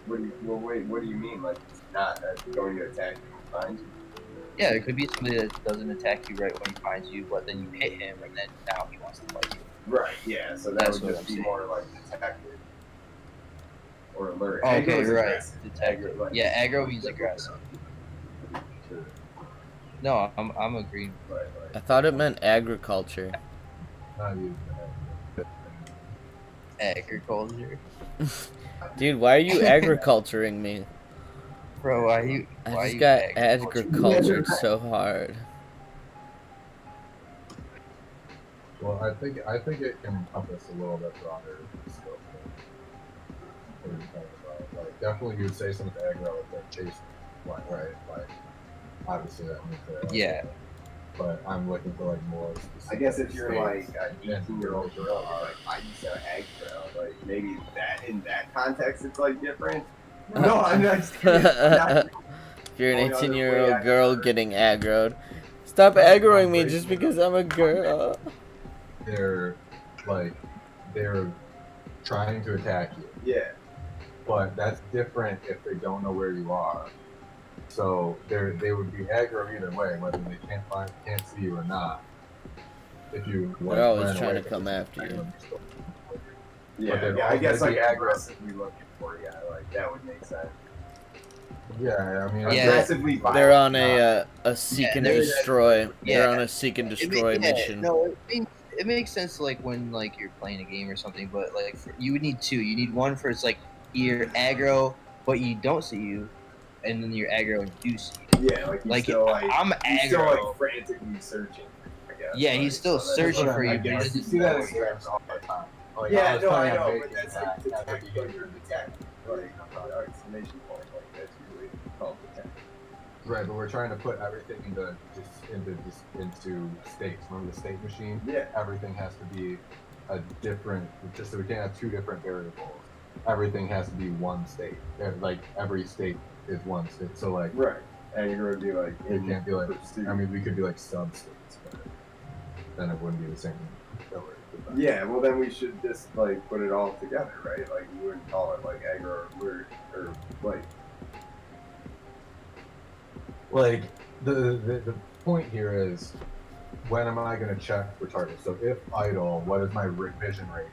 what do you wait, what do you mean? Like it's not going to attack you and find you? Yeah, there could be somebody that doesn't attack you right when he finds you, but then you hit him, and then now he wants to fight you. Right, yeah, so that That's would what just I'm be saying. more like detective or alert. Okay, Aggro is right. aggressive. Detective. Like, Yeah, aggro means aggressive. No, I'm agreeing. I thought it meant agriculture. not using that. Agriculture, Dude, why are you agriculturing me? bro. Why you? I Why just you got agriculture? agricultured so hard. Well, I think it can encompass a little bit broader scope. What you're talking about. Like definitely you'd say something aggro if they're chasing, like right, like obviously that means they're Yeah. But I'm looking for like more. I guess if you're like states. an 18-year-old girl, you're like, I used to aggro. Like maybe that in that context, it's like different. No, I'm not just kidding. I'm not- If you're an Only other way 18-year-old I girl could- getting aggroed, stop aggroing me just because I'm a girl. They're like they're trying to attack you, Yeah, but that's different if they don't know where you are. So they would be aggro either way, whether they can't see you or not. If you like, They're always ran trying away to come because after you. yeah, they'd yeah. I guess always like be aggressively looking for you. Like that would make sense. Yeah, I mean, Yeah. Aggressively violent. They're on a seek and they're- destroy. yeah. They're on a seek and destroy mission. No, it makes sense like when like you're playing a game or something, but like you would need two. You need one for it's like you're aggro, but you don't see you, and then you're aggro and do see you. Yeah, like he's Like still like I'm he's still aggro. like frantically searching. I guess. Yeah, like, he's still so that's searching what for I you, guess. but you see that in games all the time. Like, Yeah, was no, I playing know, Vegas but that's and like I- detect, I like think you're detecting, like exclamation point, like that's usually called detect. Right, but we're trying to put everything into states. Remember the state machine? Yeah, Everything has to be a different. Just so we can't have two different variables. Everything has to be one state. Like every state is one state. So like right. Anger would be like it can't be like. pursuit. I mean, we could be like sub-states, but then it wouldn't be the same. ability. Yeah, well then we should just like put it all together, right? Like we wouldn't call it like aggro or like Like the point here is, when am I going to check for targets? So if idle, what is my vision radius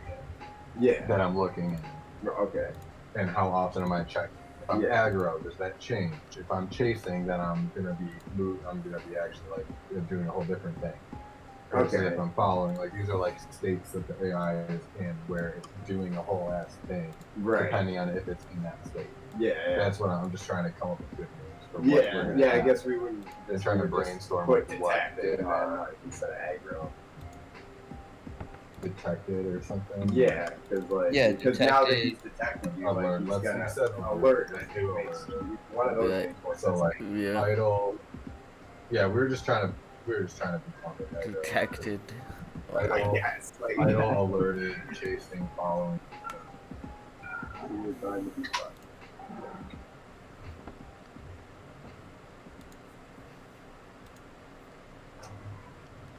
yeah. that I'm looking at, Okay. and how often am I checking? If I'm Yeah. aggro, does that change? If I'm chasing, then I'm gonna be actually like doing a whole different thing. Versus Okay. if I'm following, like these are like states that the AI is in where it's doing a whole ass thing, Right. depending on if it's in that state. Yeah. That's what I'm just trying to come up with good news. For what we're Yeah, gonna yeah. I have. guess we wouldn't. They're trying to we would just brainstorm put what detected they on have. like instead of aggro. Detected or something. Yeah, because like Yeah, because now that detected. he's detected you, Alert. like he's Let's gonna reset alert. Let's I do think makes alert. one of those Yeah. makes more So sense. like Yeah. idle. Yeah, we were just trying to become it. Aggro. Detected. I Idle, guess like idle, alerted, chasing, following. we were trying to be fun.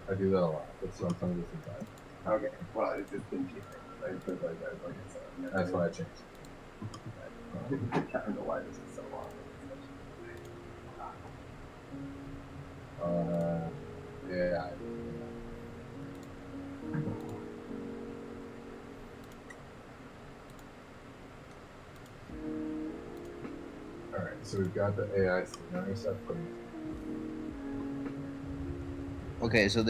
I do that a lot, but sometimes it's bad. Okay, well it's just confusing. Like, cause like I said, I've never That's why I changed. I don't know why this is so long. Yeah. All right, so we've got the AI. Now we start putting. Okay, so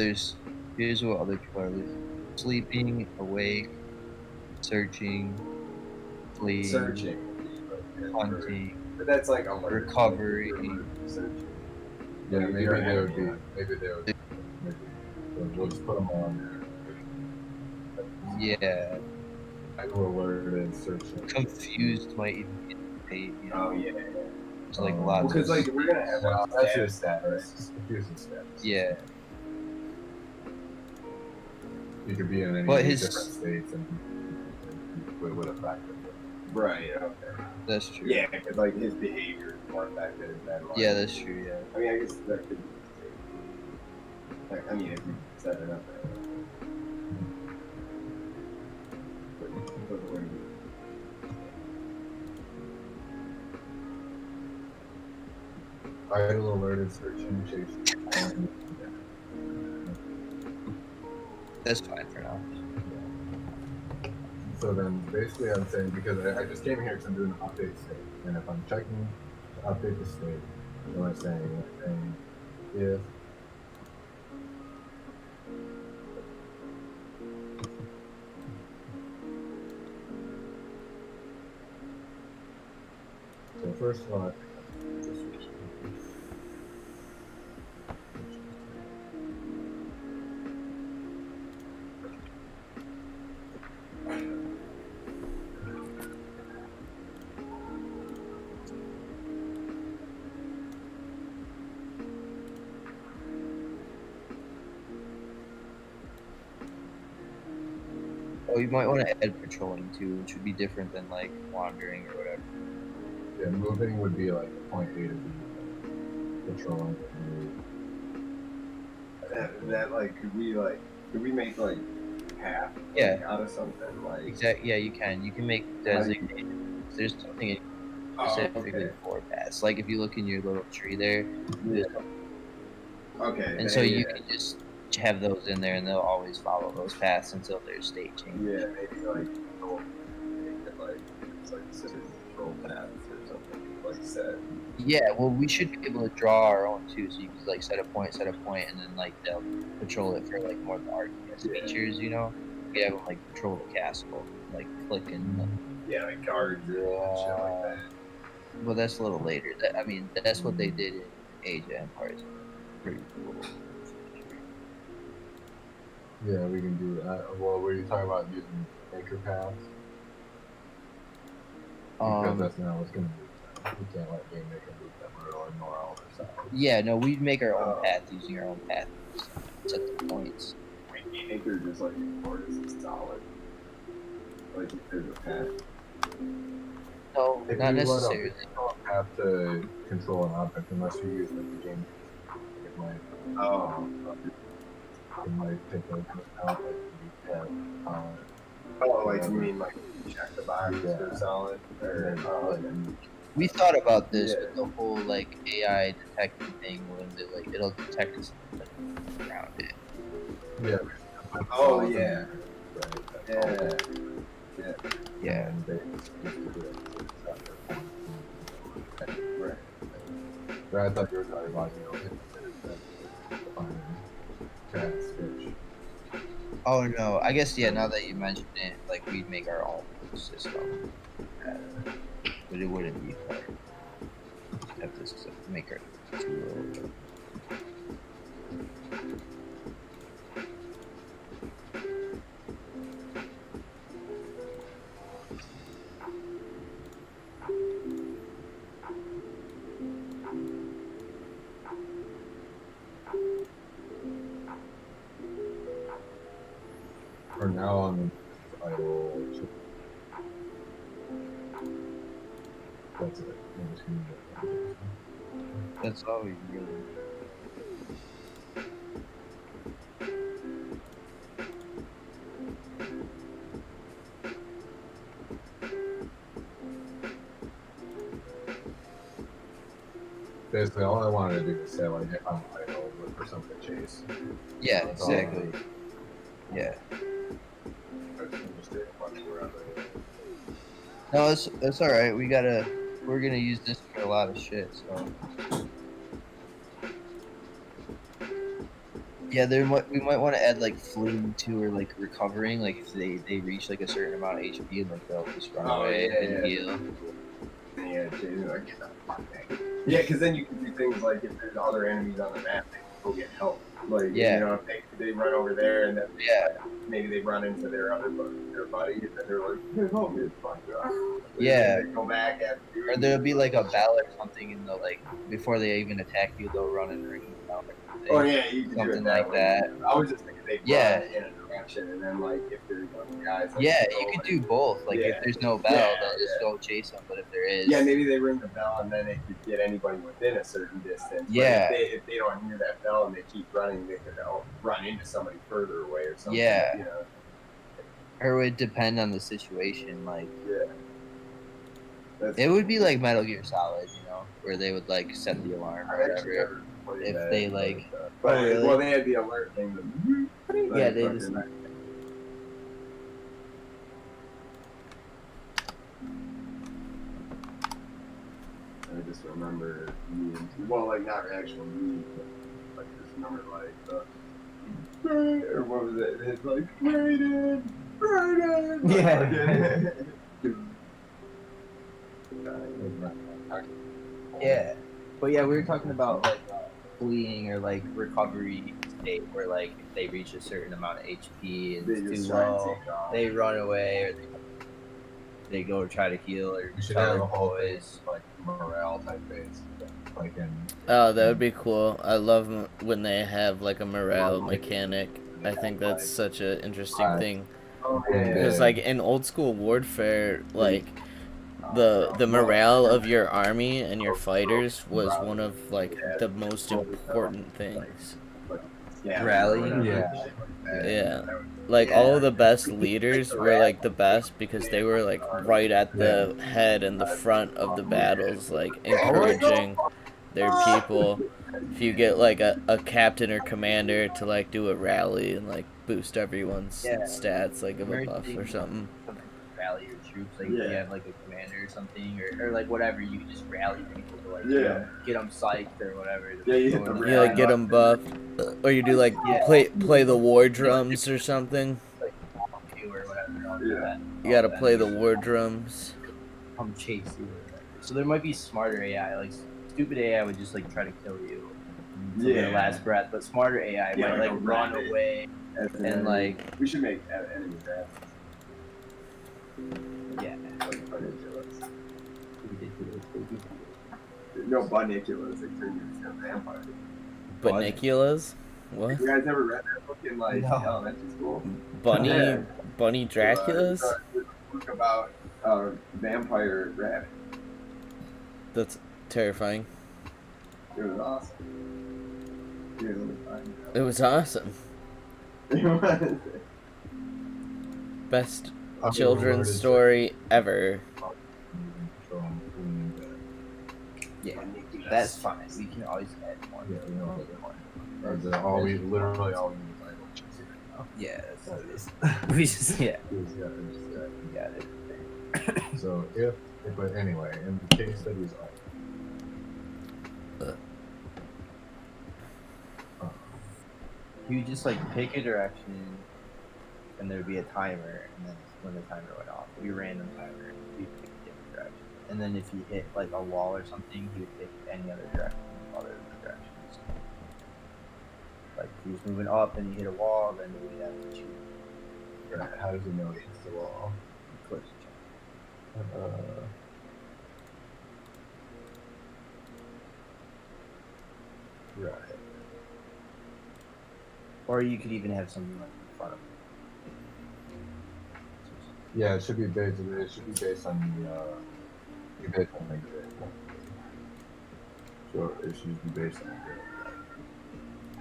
here's what other people are losing: sleeping, awake, searching, fleeing, Searching. hunting. But that's like a Recovery. Searching. Yeah, Like, maybe you're they would having be. one. Maybe they would. Maybe we'll just put them on Yeah, there. Idle, alerted, searching. confused might even be paid. You know, Oh yeah. it's like Well, lots Because of like we're gonna have Well, like that's your status, status. Confusing status. yeah. You could be in any But of these his- different states and it would affect it. right? Okay. That's true. Yeah, because like his behavior is more affected than like. Yeah, that's true. Yeah. I mean, I guess that could be. Like, I mean, if you set it up. But it doesn't really- Idle, alerted, searching, chasing. That's fine for now. So then basically I'm saying, because I just came here because I'm doing an update state, and if I'm checking to update the state, what I'm saying if so first of all, Oh, you might want to add patrolling too, which would be different than like wandering or whatever. yeah, moving would be like point A to B, patrolling would that like could we make like half Yeah. like, out of something like Exactly. Yeah, you can. You can make designations. There's something specifically okay. for paths. Like if you look in your little tree there, Yeah. Okay. and so you yeah. can just have those in there, and they'll always follow those paths until their state changes. Yeah, maybe like make it like it's like citizen control paths or something like set. Yeah, well, we should be able to draw our own too. So you can like set a point, and then like they'll patrol it for like more of the RTS Yeah. features. You know, we have them like patrol the castle, like click and. Yeah, like guards and shit like that. Well, that's a little later. I mean, that's what they did in Age of Empires. Pretty cool. Yeah, we can do that. Well, were you talking about using anchor paths? Because that's not what's going to move them. We can't let game maker move them or it'll ignore all their stuff. Yeah, no, we'd make our own Oh. path using our own path. Set the points. Anchor just like ignores is solid. Like if there's a path. No, If not you necessarily. You don't have to control an object unless you use like, the game. It might, Oh. it might take those out. Like, you have, Oh, like you mean like check the box Yeah. for solid or We thought about this Yeah. with the whole like AI detecting thing, when it'll detect us like, around it. yeah. Oh, yeah. Right. Yeah. Yeah. And they just do it. Right. But I thought you were talking about, finding cats, fish. Oh no, I guess yeah. Now that you mentioned it, like we'd make our own system, but it wouldn't be fair. Have to this to make her too For now on, I will. That's it. I'm just gonna do it. That's all we really. Basically, all I wanted to do was say, like, if I'm idle, look for something to chase. Yeah, exactly. Yeah. I just did a bunch around it. No, that's all right. We're gonna use this for a lot of shit. So. Yeah, we might want to add like fleeing to or like recovering, like if they reach like a certain amount of HP and like they'll just run away and heal. Yeah, dude, like, get the fuck back. Yeah, because then you can do things like if there's other enemies on the map, they can go get help. Like, Yeah. you know, if they run over there and then Yeah. maybe they run into their buddy, and then they're like, hey, help me, fuck you. Yeah. They go back after you. Or there'll be like a bell or something in the like before they even attack you, they'll run and ring you down. Oh yeah, you can do Something it that like way. that. I was just thinking they Yeah. run in a direction, and then like if there's guys. Like, Yeah, go, you could like- do both. Like Yeah. if there's no bell, Yeah, they'll just yeah. go chase them. But if there is, Yeah, maybe they ring the bell and then they could get anybody within a certain distance. But Yeah. if they don't hear that bell and they keep running, they could run into somebody further away or something. Yeah. You know? or it would depend on the situation. Like Yeah. That's, it would be like Metal Gear Solid, you know, where they would like set the alarm or I actually whatever. never played If that, they, like- But Oh, really? well, they had the alert thing. Yeah, they just- I just remember memes. Well, like not actual memes, but like just remember like the or what was it? It's like Raiden. Yeah. Yeah, but yeah, we were talking about like fleeing or like recovery state, where like if they reach a certain amount of HP and They it's just too try and low, take off. they run away or they go try to heal or We should tell have their a whole thing, boys. like morale type base, like in. Oh, that would be cool. I love when they have like a morale mechanic. I think that's such an interesting thing. Oh, yeah. Because like in old school warfare, like the morale of your army and your fighters was one of like the most important things. Yeah. Rallying? Yeah. Yeah. Like all of the best leaders were like the best because they were like right at the head and the front of the battles, like encouraging their people. If you get like a captain or commander to like do a rally and like boost everyone's Yeah. stats, like of a buff or Everything- something. Rally your troops, like if Yeah. you have like a commander or something, or like whatever, you can just rally people to like Yeah. get them psyched or whatever. Yeah, you hit Go the in You like get them buffed, or you do like Yeah. play the war drums or something. you or whatever. All Yeah. that. You gotta All play the that. war drums. Come chase you. Or whatever. So there might be smarter AI. Like stupid AI would just like try to kill you to their Yeah. last breath, but smarter AI Yeah, might like like a run rabbit. away As an and enemy. like we should make enemies that yeah. like ridiculous. Ridiculous. No, buniculous. They turn you into a vampire. Buniculars? What? You guys ever read that book in like No. elementary school? Bunny? Yeah. Bunny Draculas? It's a book about vampire rabbit. That's terrifying. It was awesome. Here, let me find It was awesome. it. It was. Best I'll be children's rewarded story ever. for controlling Yeah, that's fine. We can always add more. Yeah, we know what they want. Or is it all we literally all we need is idle chasing right now? Yeah, that's what it is. We just yeah, Is, yeah, it's, we got it. so but anyway, in the case that he's You just like pick a direction, and there'd be a timer, and then when the timer went off, it'd be a random timer. You pick a different direction. and then if he hit like a wall or something, he would pick any other directions. Like if he was moving up and he hit a wall, then he would have to choose. Right. How does he know he hits the wall? Close Right. Or you could even have something like in front of him. Yeah, it should be based. It should be based on the grid. So it should be based on the grid.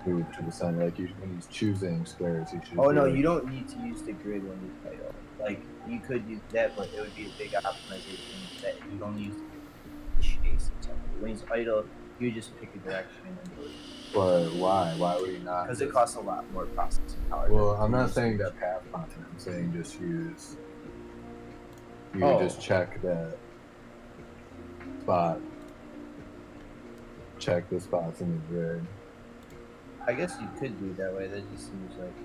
Move to the center, like when he's choosing squares, he should. Oh be no, like, you don't need to use the grid when you play though. Like you could use that, but it would be a big optimization that you don't use the grid to chase something. When he's idle, you just pick a direction and do it. But why? Why would he not? Because it costs a lot more processing power. Well, than I'm to not use saying the that path content. I'm saying just use. You Oh. just check that spot. Check the spots in the grid. I guess you could do it that way. That just seems like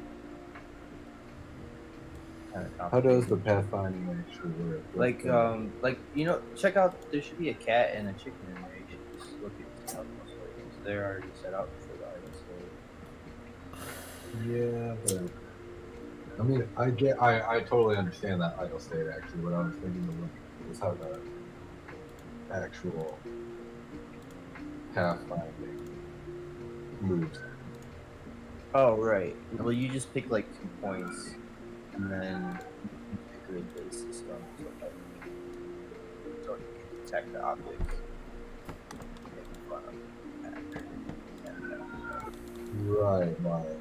kind of How does the pathfinding actually work? like you know, check out. There should be a cat and a chicken in there. You should just look at the most ways. They're already set up for the item. Yeah, but I mean, I totally understand that idle state. Actually, what I was thinking of was how the actual pathfinding moves. Oh right. Well, you just pick like 2 points, and then you pick a grid-based system so you can detect the objects in front of you. Right, right.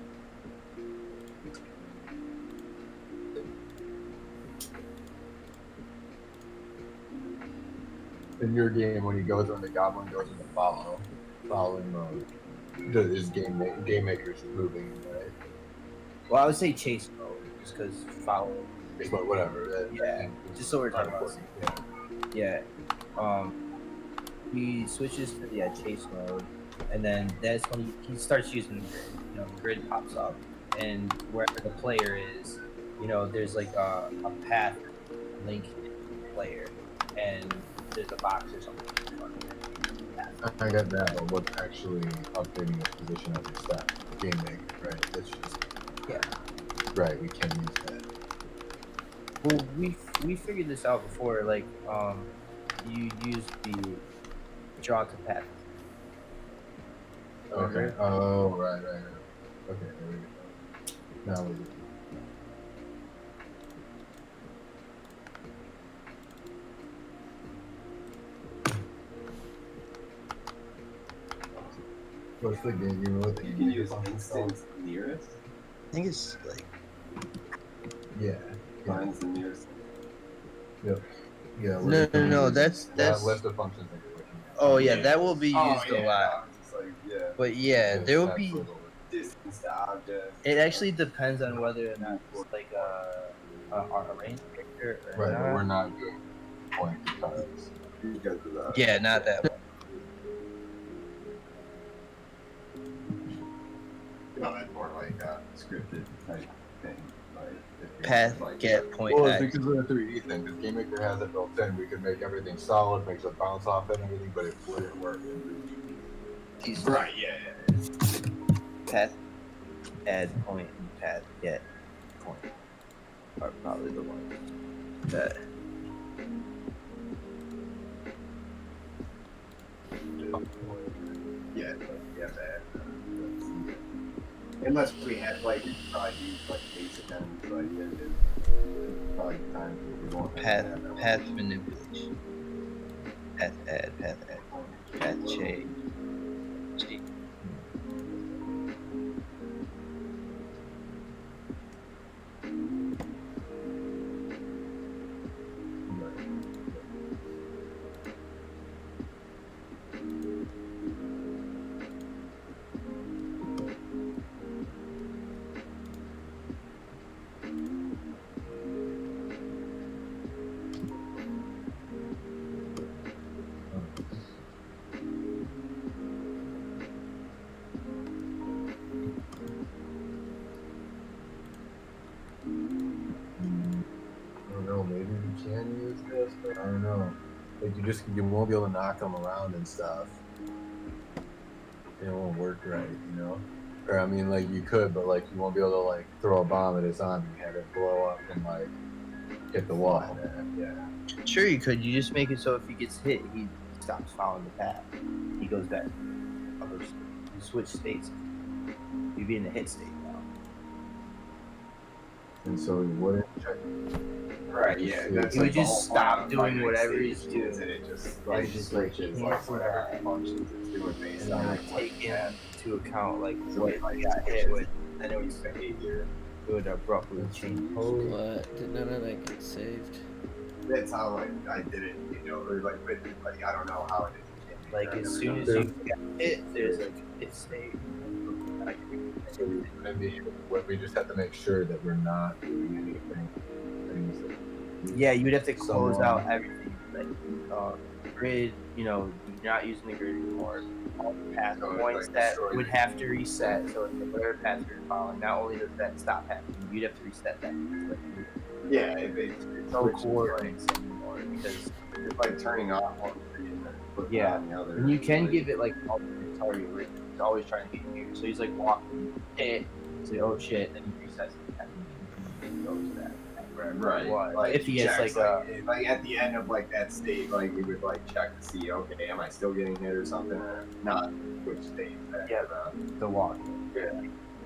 In your game, when the goblin goes into following mode, his game maker's moving, right? Well, I would say chase mode, just because follow. But whatever. Yeah, just so we're talking about. Yeah. Yeah. He switches to the chase mode, and then that's when he starts using the grid. You know, the grid pops up, and wherever the player is, you know, there's like a path linking the player, and there's a box or something in front of it. I got that, but what's actually updating his position as a stat? Game maker, right? That's just right. We can use that. Well, we figured this out before. Like, you use the draw to path. Okay. Oh, right. Okay, there we go. Now we. What's the game? You know what the You game can use is on instance nearest. I think it's like Yeah. Finds the nearest. Yeah. no. That's that list of functions that you're looking at. Oh yeah, that will be used Oh, a yeah, lot. I was just like, yeah. But yeah, there will be. Distance to object. It actually depends on whether or not it's like a ranged character or Right, but not. we're not doing point cards. Because of the, Yeah, not that one. No, that's more like a scripted type thing. Like, if you Path, like, get, point, Well, it's X. because of the 3D thing. Because Game Maker has it built in. We could make everything solid, makes it bounce off and everything, but it wouldn't work in 3D. Right, yeah. Path, add, point, and path, get, point are probably the ones that. Yeah, that. Unless we had like, we could probably use like basic ends, like probably times we're going Path manipulation. Path add, path change. I don't know. Maybe we can use this, but I don't know. Like you won't be able to knock them around and stuff. It won't work right, you know. Or I mean, like you could, but like you won't be able to like throw a bomb at his zombie and have it blow up and like hit the wall. Yeah. Sure, you could. You just make it so if he gets hit, he stops following the path. He goes back. You switch states. You'd be in the hit state now. And so he wouldn't check. Right, yeah. That's He would like the just whole stop point of doing finite whatever state he's is doing. that it just like It's just like switches he like cancels whatever that. functions it's doing based And on then like like what take you have. into account like So what it like he got hit with, switches and it would its behavior. it would abruptly change. What? Did none of that get saved? That's how like I did it, you know, or like but like I don't know how it is. Like as soon as you get hit, there's like a hit state. So we just have to make sure that we're not doing anything. Yeah, you would have to close Someone- out everything. Like grid, you know, you're not using the grid anymore. All the path So it's points like that destroy would the- have to reset. So if the whatever path you're following, not only does that stop happening, you'd have to reset that. Like, Yeah, it's no switches, coordinates anymore because it's like turning off one tree and then putting Yeah, on the other. and you can Like, give it like alternate target where he's always trying to get you. So he's like walking, hit, say oh shit, then he resets it and goes to that. Right. What? Like, If he gets checks, like like at the end of like that state, like we would like check to see, okay, am I still getting hit or something, or not? Which state? Yeah. the walk, Yeah.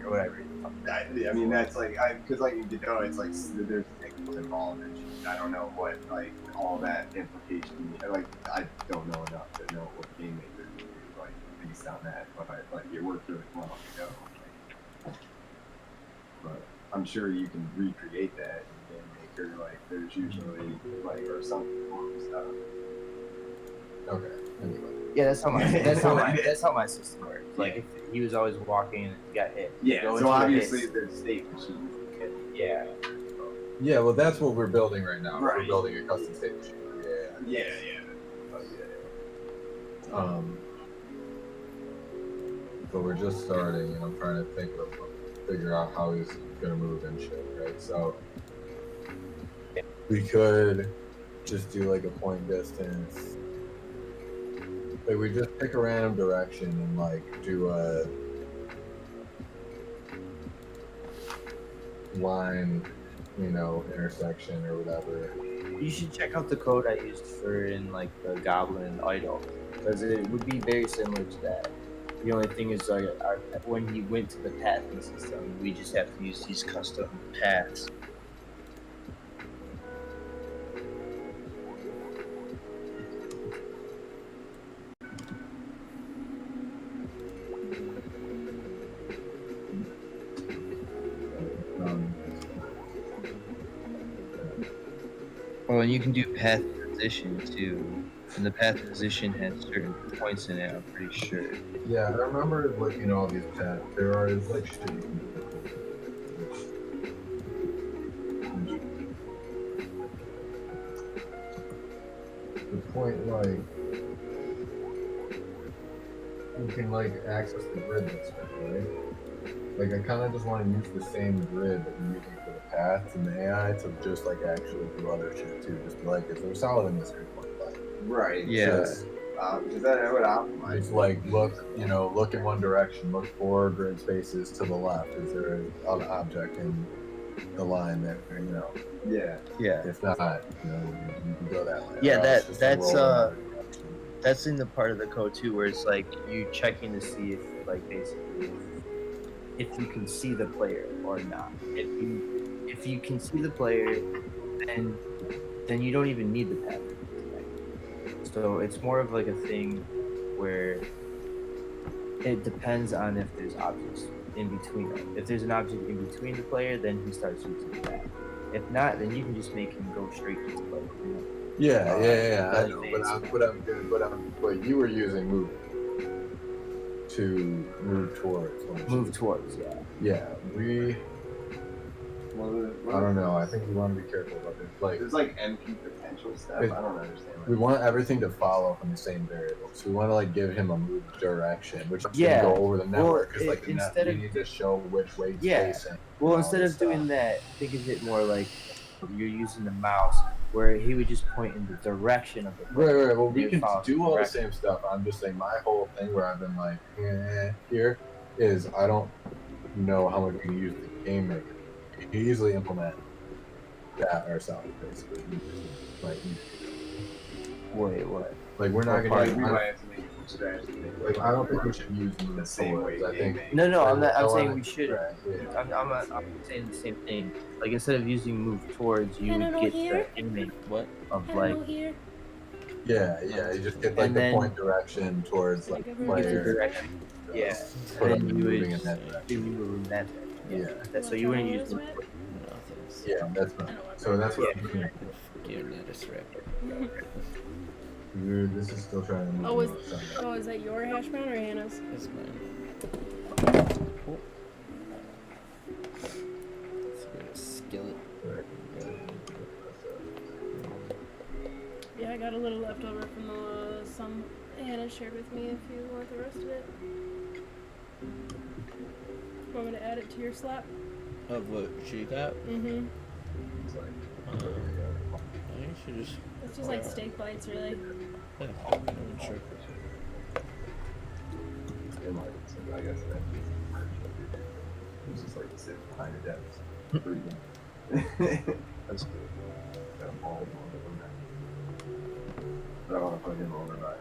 or whatever. I mean, that's like, because like you know, it's like there's things involved, and shit. I don't know what like all that implication. Like I don't know enough to know what game makers do like based on that, but like it worked really well. You know? But I'm sure you can recreate that in Game Maker. Like there's usually like or some stuff. Okay. Anyway. Yeah, that's how my system works. Like if he was always walking and he got hit. Yeah. go So into the obviously hits. there's state machines. Yeah. Yeah, well, that's what we're building right now. We're Right. building a custom state machine. Yeah. Oh, yeah. But we're just starting, and I'm trying to figure out how he's gonna move and shit, right? So we could just do like a point distance. Like we just pick a random direction and like do a line, you know, intersection or whatever. You should check out the code I used for in like the Goblin Idol, because it would be very similar to that. The only thing is like when he went to the pathing system, we just have to use these custom paths. Um, Well, and you can do path position too, and the path position has certain points in it. I'm pretty sure. yeah, I remember looking at all these paths. There are like shit you can do. The point, like, you can like access the grid this way, right? Like, I kind of just want to use the same grid that we're using for the paths and the AI to just like actually do other shit too. Just be like, is there solid in this grid? Like, Right. Yeah. just, Is that what optimize? just like look in one direction. Look 4 grid spaces to the left. Is there an object in the line that you know? Yeah. Yeah. If not, you know, you can go that way. Yeah, Or else just that's roll uh in another direction. that's in the part of the code too, where it's like you checking to see if like basically if you can see the player or not. If you can see the player, then you don't even need the path. So it's more of like a thing where it depends on if there's objects in between them. If there's an object in between the player, then he starts using the path. If not, then you can just make him go straight to the player. Yeah. I know, Advanced. but you were using move to move towards. weren't you? Move towards, yeah. Yeah, I don't know. I think we want to be careful about this. Like, There's like MP potential stuff. I don't understand. we want everything to follow from the same variable. So we want to like give him a move direction, which is Yeah. gonna go over the network. Because Well, like the instead we of- need to show which way it's Yeah. facing. Well, all instead this of doing stuff. that, think of it more like you're using the mouse where he would just point in the direction of the player. Right. Well, we They can follow do all the direction. same stuff. I'm just saying my whole thing where I've been like, here is I don't know how much we can use the game maker. We can easily implement that ourselves, basically. Like, Wait, what? like we're not Like, gonna. we might have to make a strategy. Like, I don't think we should use the move same way. swords. I think. No, I'm not. I'm I saying wanna- we should. Right, yeah. I'm saying the same thing. Like instead of using move towards, you would get the image What? of like here. Yeah. You just get like And the then- point direction towards like Like the a get the player. direction. Yeah. Put And them then you moving would in that direction. do move in that. Yeah. So you wouldn't use move. No, thanks. Yeah, that's fine. So that's what I'm doing. Give me this rip. This is still trying to move. Oh, is- the sun. Oh, is that your hash brown or Hannah's? That's mine. Oh. Let's go to skillet. Yeah, I got a little left over from the some Hannah shared with me. If you want the rest of it, want me to add it to your slap? Of what she got? Mm-hmm. I think she just. It's just like steak bites, really. Yeah, sure. I guess that it's just like to sit behind a desk. Breathing. That's good. Got a bald one of them. But I want to put him over by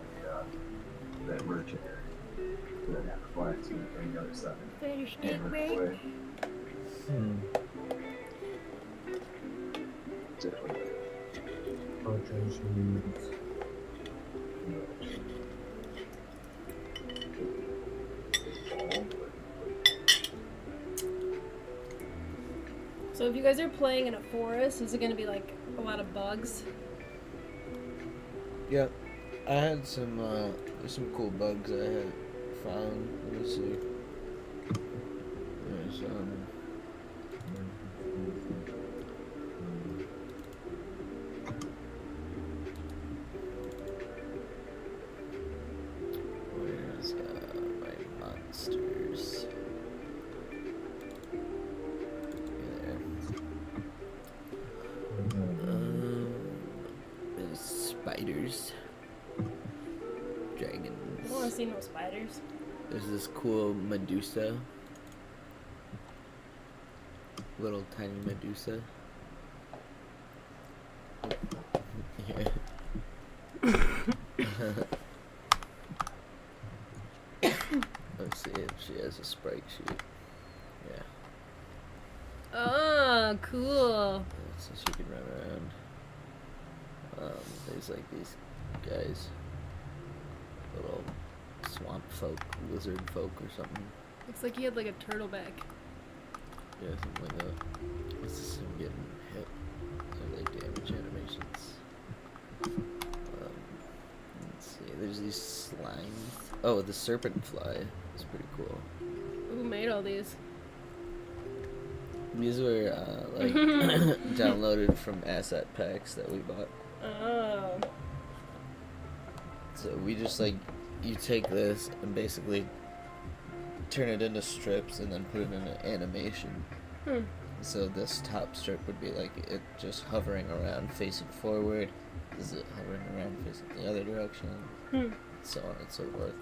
that merchant area. And then have the flag suit on the other side. Finish Hammer it away. Different. So if you guys are playing in a forest, is it gonna be like a lot of bugs? Yep. I had some cool bugs I had found. Let me see. There's where's my monsters? There. There's spiders. Dragons. I don't want to see no spiders. There's this cool Medusa. Little tiny Medusa. Yeah. Let's see if she has a sprite sheet. Yeah. Oh, cool. So she can run around. There's like these guys. Little swamp folk, lizard folk or something. Looks like he had like a turtle back. Yeah, something like that. This is him getting hit. They're like damage animations. Let's see, there's these slimes. Oh, the serpent fly is pretty cool. Who made all these? These were like downloaded from asset packs that we bought. Oh. So we just like, you take this and basically turn it into strips and then put it in an animation. So this top strip would be like it just hovering around facing forward. Is it hovering around facing the other direction? So on and so forth.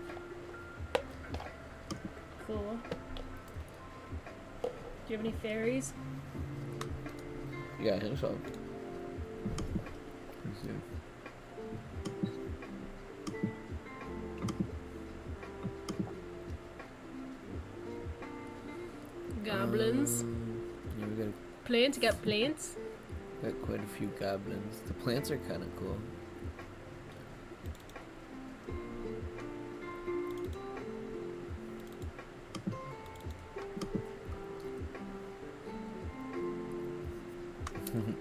Cool. Do you have any fairies? Yeah, I think so. Let's see. Goblins? Yeah, we got Plants? You got plants? quite a few goblins. The plants are kind of cool.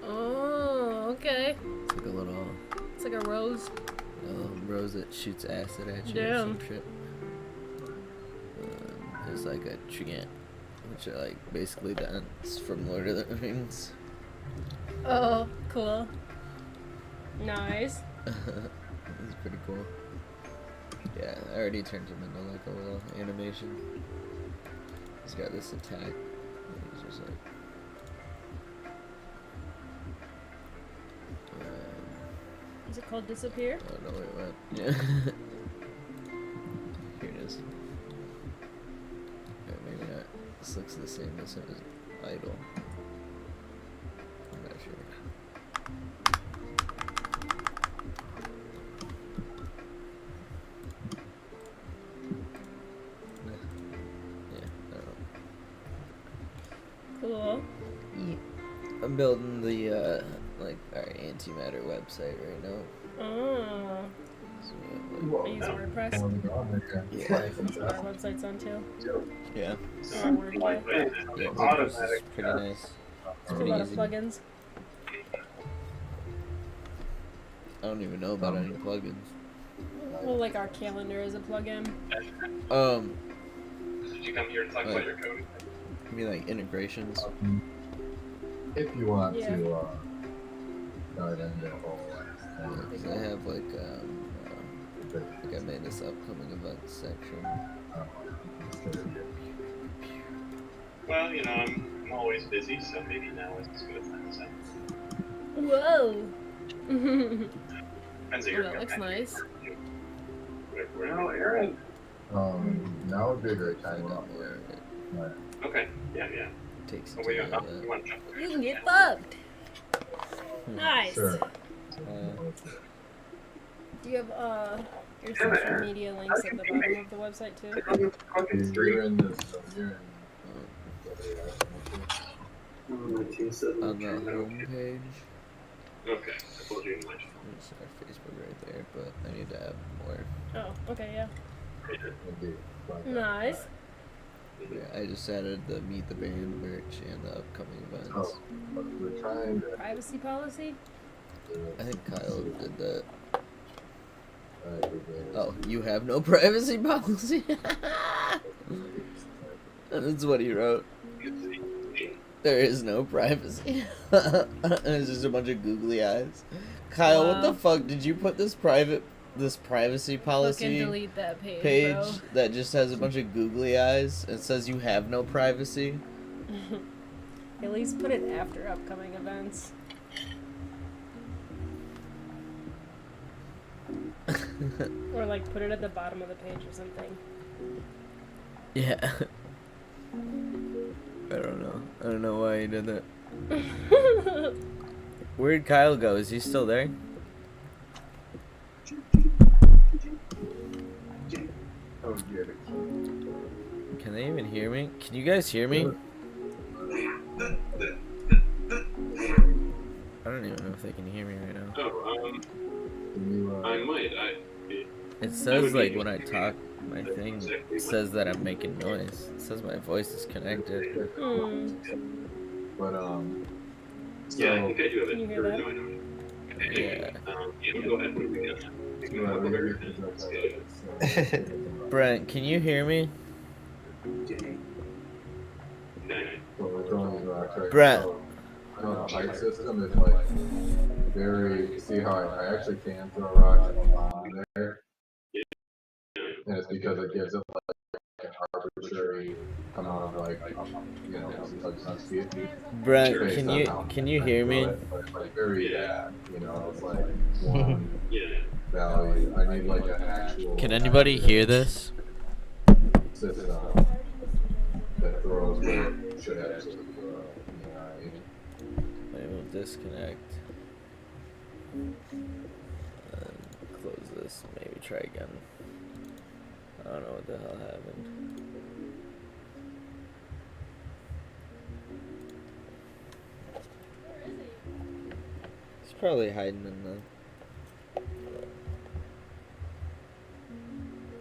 Oh, okay. It's like a little It's like a rose. rose that shoots acid at you or Damn. some shit. There's like a treant, which are like basically the ants from Lord of the Rings. Oh, cool. Nice. It's pretty cool. Yeah, I already turned him into like a little animation. He's got this attack. He's just like. Is it called Disappear? I don't know where it went. Yeah. Here it is. Or maybe not. This looks the same as his idol. I'm not sure. Yeah, I don't know. Cool. I'm building the like our antimatter website right now. Oh. So, I use WordPress. Our website's on too. yeah. Or WordPress. Yeah, WordPress is pretty nice. It's A pretty lot of easy. plugins. I don't even know about any plugins. Well, like our calendar is a plugin. Did you come here to talk about your coding? I mean like integrations. If you want Yeah. to dive into the whole Because I have like I made this upcoming events section. Well, you know, I'm always busy, so maybe now is as good a time as any. Whoa. Depends on your That looks nice. Well, Aaron. now would be a great time. Okay. Yeah. Takes Oh, wait, time, you want to jump You can get fucked. Nice. Sure. Do you have your social media links at the bottom of the website too? You're in this. You're on the home page. Okay. I told you much. There's our Facebook right there, but I need to add more. Oh, okay, yeah. in. Nice. Yeah, I just added the Meet the Band merch and the upcoming events. Oh, but we're trying to. Privacy policy? I think Kyle did that. Oh. Oh, you have no privacy policy? That's what he wrote. There is no privacy. It's just a bunch of googly eyes. Kyle, what the Wow. fuck? Did you put this privacy Fucking policy delete that page, page that just has a bunch of googly eyes? It says you have no privacy. bro. At least put it after upcoming events. Or like put it at the bottom of the page or something. Yeah. I don't know. I don't know why he did that. Where'd Kyle go? Is he still there? Oh, yeah. Can they even hear me? Can you guys hear me? I don't even know if they can hear me right now. Oh, Can you, I might. It says like when I talk, my thing says that I'm making noise. It says my voice is connected. but Yeah, I think I do have it. Can you hear that? Yeah. Yeah, go ahead. Brent, can you hear me? So we're throwing these rocks right Brett. now. I know the height system is like very. See how I actually can throw rocks at the bottom there, and it's because it gives it like an arbitrary amount of like touchdown speed. Brent, based can on you how can you I hear throw me? it, but it's like very it's like one value. I need like an actual. Can anybody hear this? System that throws where it should actually throw. You know what I mean? I will disconnect. And close this. Maybe try again. I don't know what the hell happened. He's probably hiding in the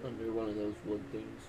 under one of those wood things.